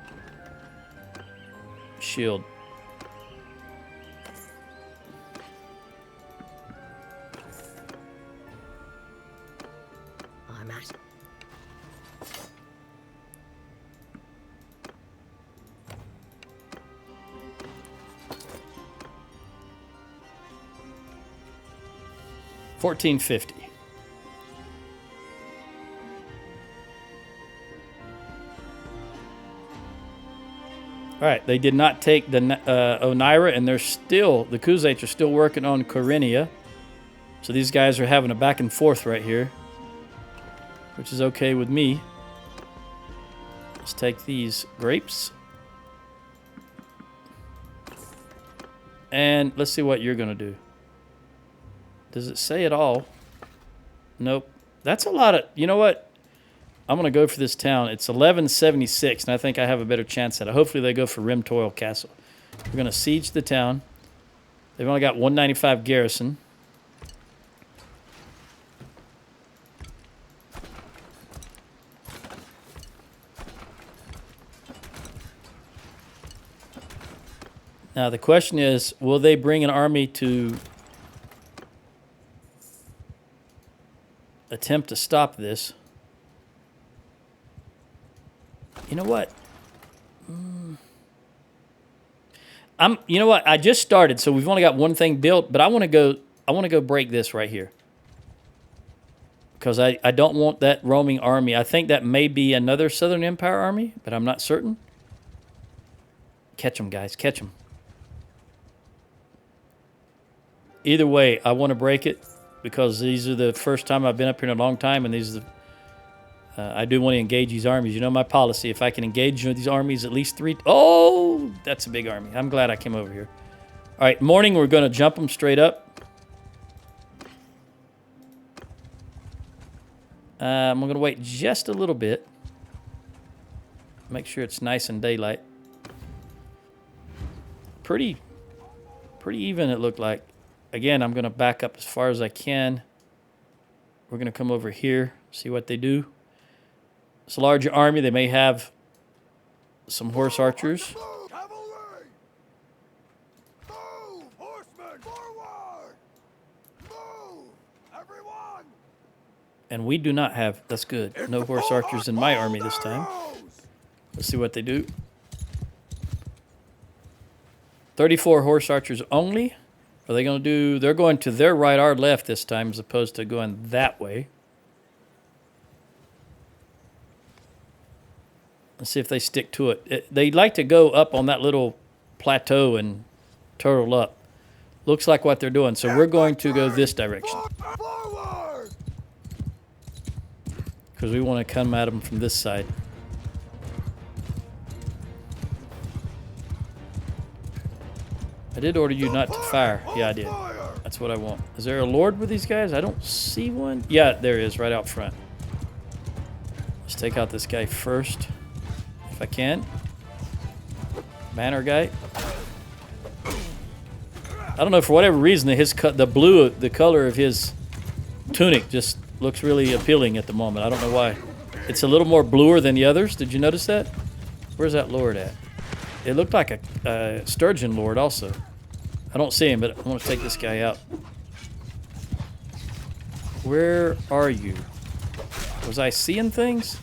Shield. I'm at... $14.50. All right, they did not take the Onira, and they're still, the Kuzates are still working on Korinia. So these guys are having a back and forth right here, which is okay with me. Let's take these grapes. And let's see what you're going to do. Does it say it all? Nope. That's a lot of, you know what? I'm going to go for this town. It's 1176, and I think I have a better chance at it. Hopefully they go for Rimtoil Castle. We're going to siege the town. They've only got 195 garrison. Now the question is, will they bring an army to attempt to stop this? You know what? You know what? I just started, so we've only got one thing built, but I want to go break this right here. Because I don't want that roaming army. I think that may be another Southern Empire army, but I'm not certain. Catch them, guys. Catch them. Either way, I want to break it because these are the first time I've been up here in a long time, and these are the I do want to engage these armies. You know my policy. If I can engage these armies at least 3... Oh, that's a big army. I'm glad I came over here. All right, morning, we're going to jump them straight up. I'm going to wait just a little bit. Make sure it's nice and daylight. Pretty even, it looked like. Again, I'm going to back up as far as I can. We're going to come over here, see what they do. It's a larger army. They may have some horse archers. Move, cavalry! Move, horsemen, forward! Move! And we do not have... That's good. No horse archers in my army this time. Let's see what they do. 34 horse archers only. Are they going to do... They're going to their right, our left this time, as opposed to going that way. Let's see if they stick to it. They like to go up on that little plateau and turtle up. Looks like what they're doing. So we're going to go this direction. Because we want to come at them from this side. I did order you not to fire. Yeah, I did. That's what I want. Is there a lord with these guys? I don't see one. Yeah, there is, right out front. Let's take out this guy first, if I can. Banner guy. I don't know, for whatever reason, the color of his tunic just looks really appealing at the moment. I don't know why. It's a little more bluer than the others. Did you notice that? Where's that lord at? It looked like a Sturgian lord also. I don't see him, but I want to take this guy out. Where are you? Was I seeing things?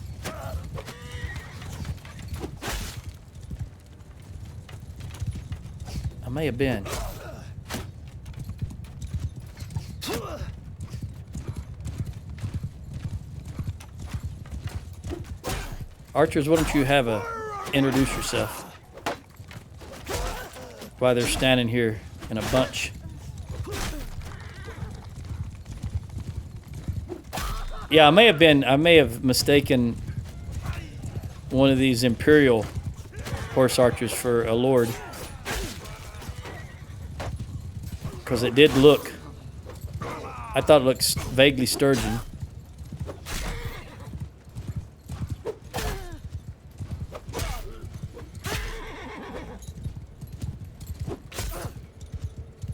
I may have been. Archers, why don't you introduce yourself? While they're standing here in a bunch. Yeah, I may have mistaken one of these Imperial horse archers for a lord. Because it did look, I thought it looked vaguely Sturgian.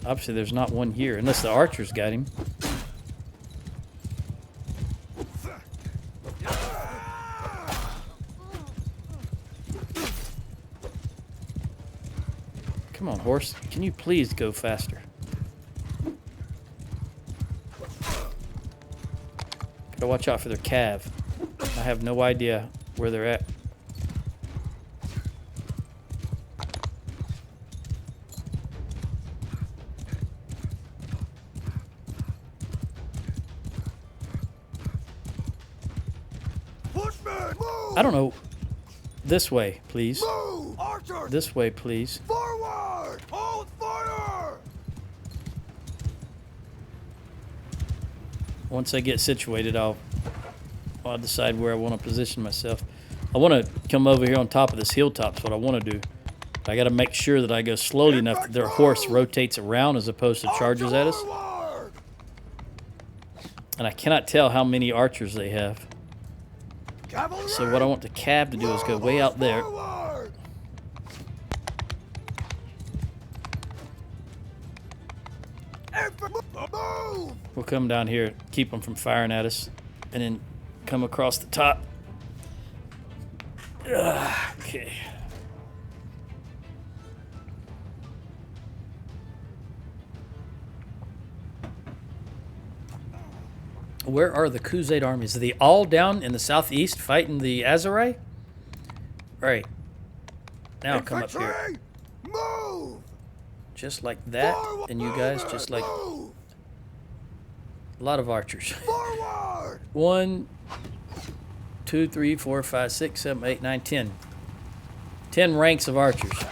Obviously, there's not one here, unless the archers got him. Come on, horse. Can you please go faster? Gotta watch out for their cav. I have no idea where they're at. I don't know. This way, please. Move! Archers! This way, please. Forward! Hold fire! Once I get situated, I'll decide where I want to position myself. I want to come over here on top of this hilltop. That's what I want to do. But I got to make sure that I go slowly enough that their horse rotates around as opposed to charges at us. And I cannot tell how many archers they have. So what I want the cav to do is go way out there. We'll come down here, keep them from firing at us, and then come across the top. Okay. Where are the Crusade armies? Are they all down in the southeast fighting the Azarai? Right. Now come up here. Move! Just like that. And you guys just like... Move! A lot of archers. Forward! 1, 2, 3, 4, 5, 6, 7, 8, 9, 10. 10 ranks of archers.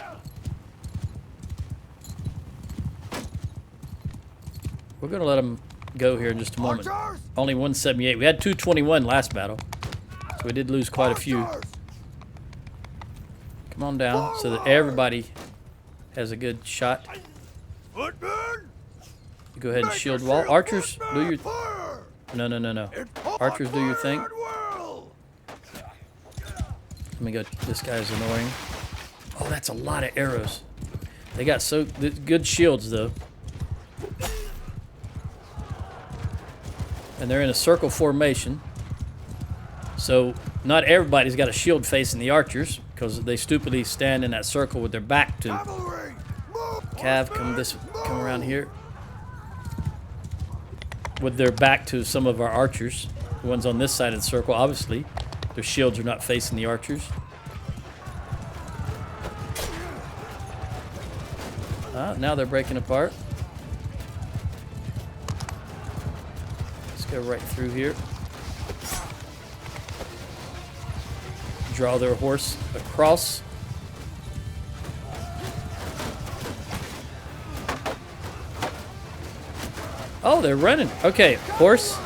We're going to let them go here in just a moment. Archers! Only 178. We had 221 last battle. So we did lose quite a few. Archers! Come on down so that everybody has a good shot. Footmen! You go ahead and shield wall. Archers, do your... No, no, no, no. Archers, do your thing. Let me go. This guy's annoying. Oh, that's a lot of arrows. They got so good shields, though. And they're in a circle formation. So not everybody's got a shield facing the archers because they stupidly stand in that circle with their back to. Cav, come around here. With their back to some of our archers. The ones on this side of the circle, obviously, their shields are not facing the archers. Now they're breaking apart. Let's go right through here. Draw their horse across. Oh, they're running. Okay, horse.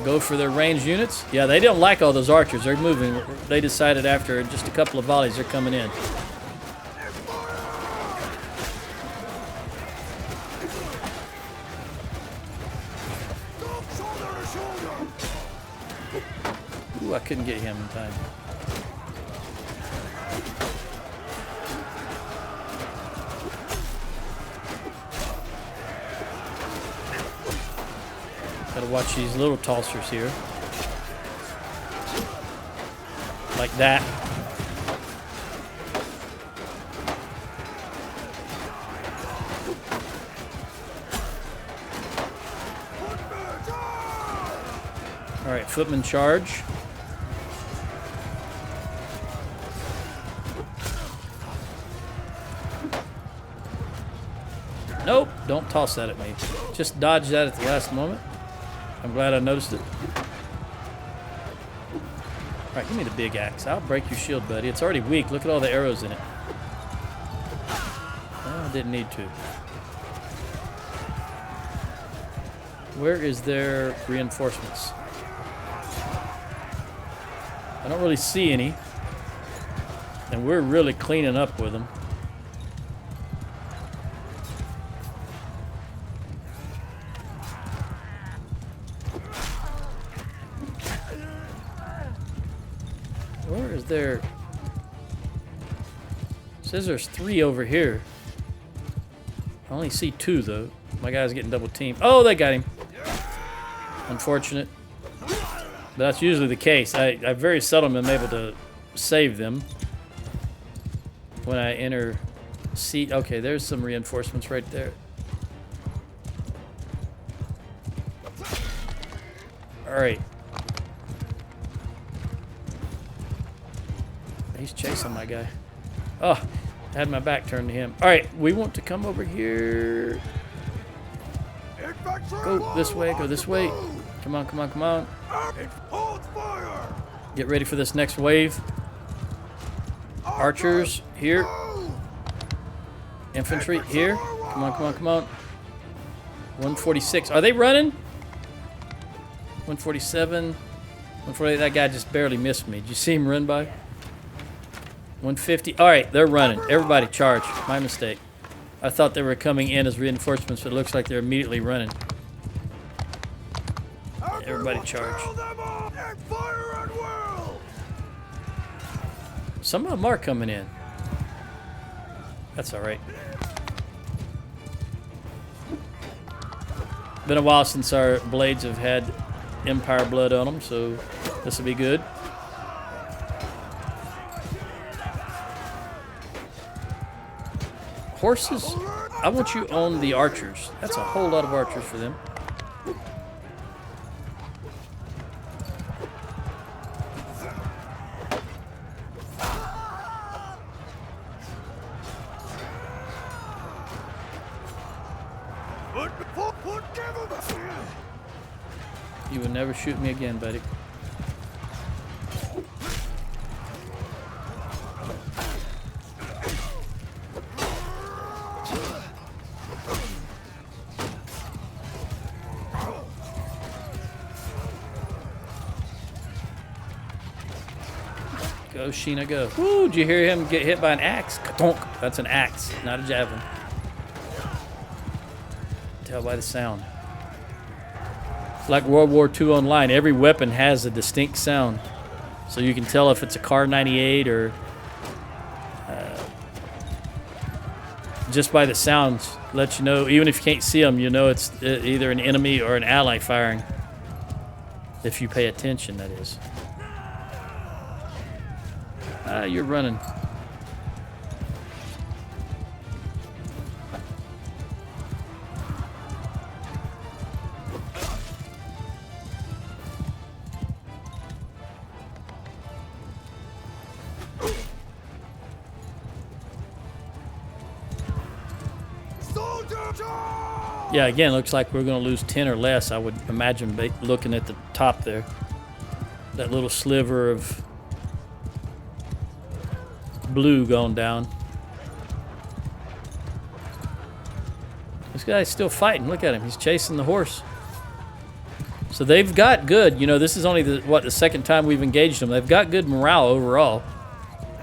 Go for their ranged units. Yeah, they don't like all those archers. They're moving. They decided after just a couple of volleys they're coming in. Ooh, I couldn't get him in time. Gotta watch these little tossers here. Like that. Alright, footman charge. Nope, don't toss that at me. Just dodge that at the last moment. I'm glad I noticed it. Alright, give me the big axe. I'll break your shield, buddy. It's already weak. Look at all the arrows in it. Well, I didn't need to. Where is their reinforcements? I don't really see any. And we're really cleaning up with them. Where is there? It says there's 3 over here. I only see 2 though. My guy's getting double teamed. Oh, they got him. Unfortunate. But that's usually the case. I very seldom am able to save them when I enter seat. Okay, there's some reinforcements right there. All right. He's chasing my guy. Oh, I had my back turned to him. All right, we want to come over here. Go this way, go this way. Come on, come on, come on. Get ready for this next wave. Archers here. Infantry here. Come on, come on, come on. 146. Are they running? 147. 148. That guy just barely missed me. Did you see him run by? 150. All right, they're running. Everybody charge. My mistake. I thought they were coming in as reinforcements, but it looks like they're immediately running. Everybody charge. Some of them are coming in. That's all right. Been a while since our blades have had Empire blood on them, so this will be good. Horses, I want you on the archers. That's a whole lot of archers for them. You would never shoot me again, buddy. Go, Sheena, go. Woo, did you hear him get hit by an axe? Ka-tonk. That's an axe, not a javelin. Tell by the sound. It's like World War II Online. Every weapon has a distinct sound. So you can tell if it's a Car 98 or... just by the sounds, let you know. Even if you can't see them, you know it's either an enemy or an ally firing. If you pay attention, that is. You're running. Charge! Yeah, again, looks like we're going to lose 10 or less, I would imagine, looking at the top there. That little sliver of blue going down. This guy's still fighting. Look at him. He's chasing the horse. So they've got good. You know, this is only the second time we've engaged them. They've got good morale overall.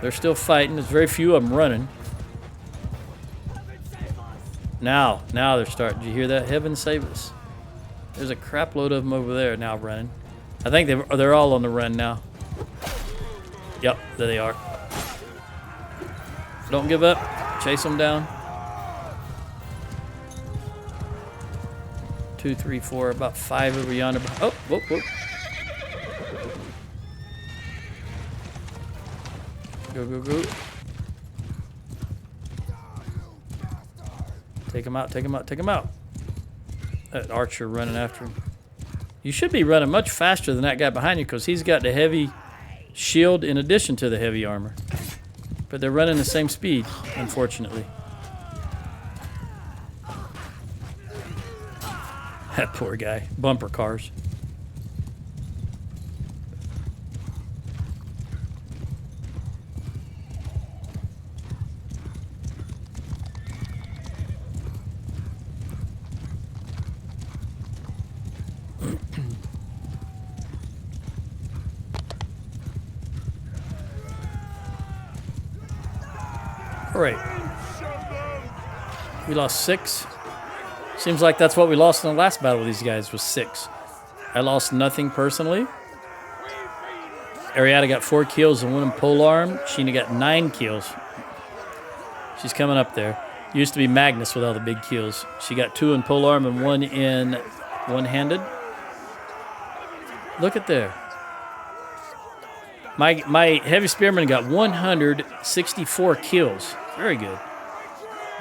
They're still fighting. There's very few of them running. Now they're starting. Did you hear that? Heaven save us. There's a crap load of them over there now running. I think they're all on the run now. Yep, there they are. Don't give up. Chase them down. 2, 3, 4, about 5 over yonder. Oh, whoop, whoop. Go, go, go. Take him out, take him out, take him out. That archer running after him. You should be running much faster than that guy behind you because he's got the heavy shield in addition to the heavy armor. But they're running the same speed, unfortunately. That poor guy. Bumper cars. All right. We lost 6. Seems like that's what we lost in the last battle with these guys, was 6. I lost nothing personally. Ariada got 4 kills and 1 in polearm. Sheena got 9 kills. She's coming up there. Used to be Magnus with all the big kills. She got 2 in polearm and 1 in one-handed. Look at there. My heavy spearman got 164 kills. Very good.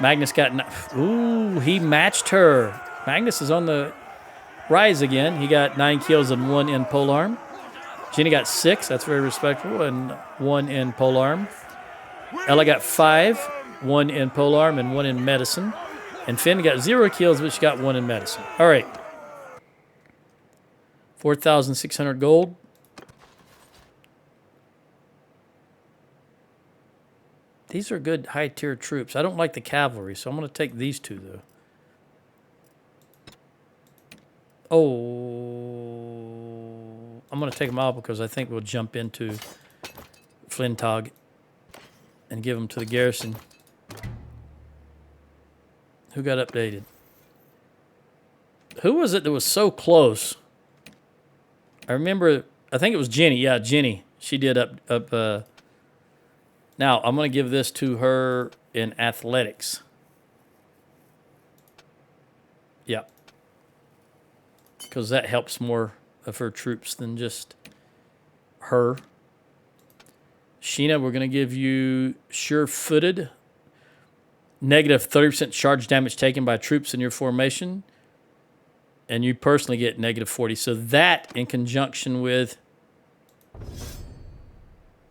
Magnus got... Ooh, he matched her. Magnus is on the rise again. He got 9 kills and 1 in polearm. Jenny got 6. That's very respectable. And 1 in polearm. Ella got 5. 1 in polearm and 1 in medicine. And Finn got 0 kills, but she got 1 in medicine. All right. 4,600 gold. These are good high-tier troops. I don't like the cavalry, so I'm going to take these 2, though. Oh. I'm going to take them out because I think we'll jump into Flintog and give them to the garrison. Who got updated? Who was it that was so close? I remember, I think it was Jenny. Yeah, Jenny. She did up now, I'm going to give this to her in athletics. Yeah. Because that helps more of her troops than just her. Sheena, we're going to give you sure-footed. Negative 30% charge damage taken by troops in your formation. And you personally get negative 40. So that, in conjunction with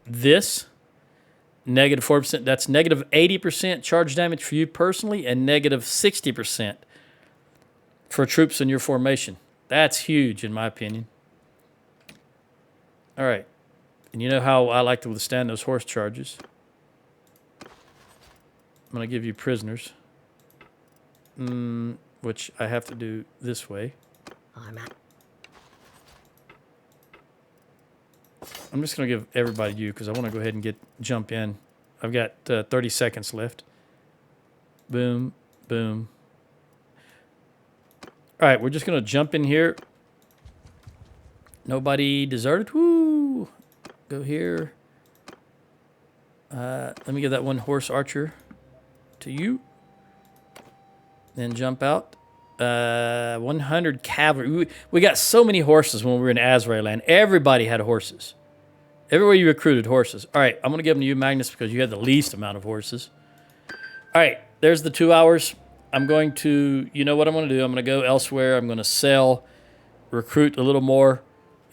this... Negative 4%. That's negative 80% charge damage for you personally and negative 60% for troops in your formation. That's huge, in my opinion. All right. And you know how I like to withstand those horse charges. I'm going to give you prisoners, which I have to do this way. I'm just going to give everybody you because I want to go ahead and jump in. I've got 30 seconds left. Boom, boom. All right, we're just going to jump in here. Nobody deserted. Woo! Go here. Let me give that 1 horse archer to you. Then jump out. 100 cavalry. We got so many horses when we were in Azrael land. Everybody had horses. Everywhere you recruited horses. All right, I'm going to give them to you, Magnus, because you had the least amount of horses. All right, there's the 2 hours. I'm going to, you know what I'm going to do? I'm going to go elsewhere. I'm going to sell, recruit a little more,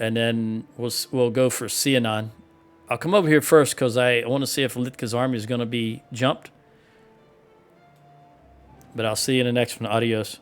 and then we'll go for Sianon. I'll come over here first because I want to see if Litka's army is going to be jumped. But I'll see you in the next one. Adios.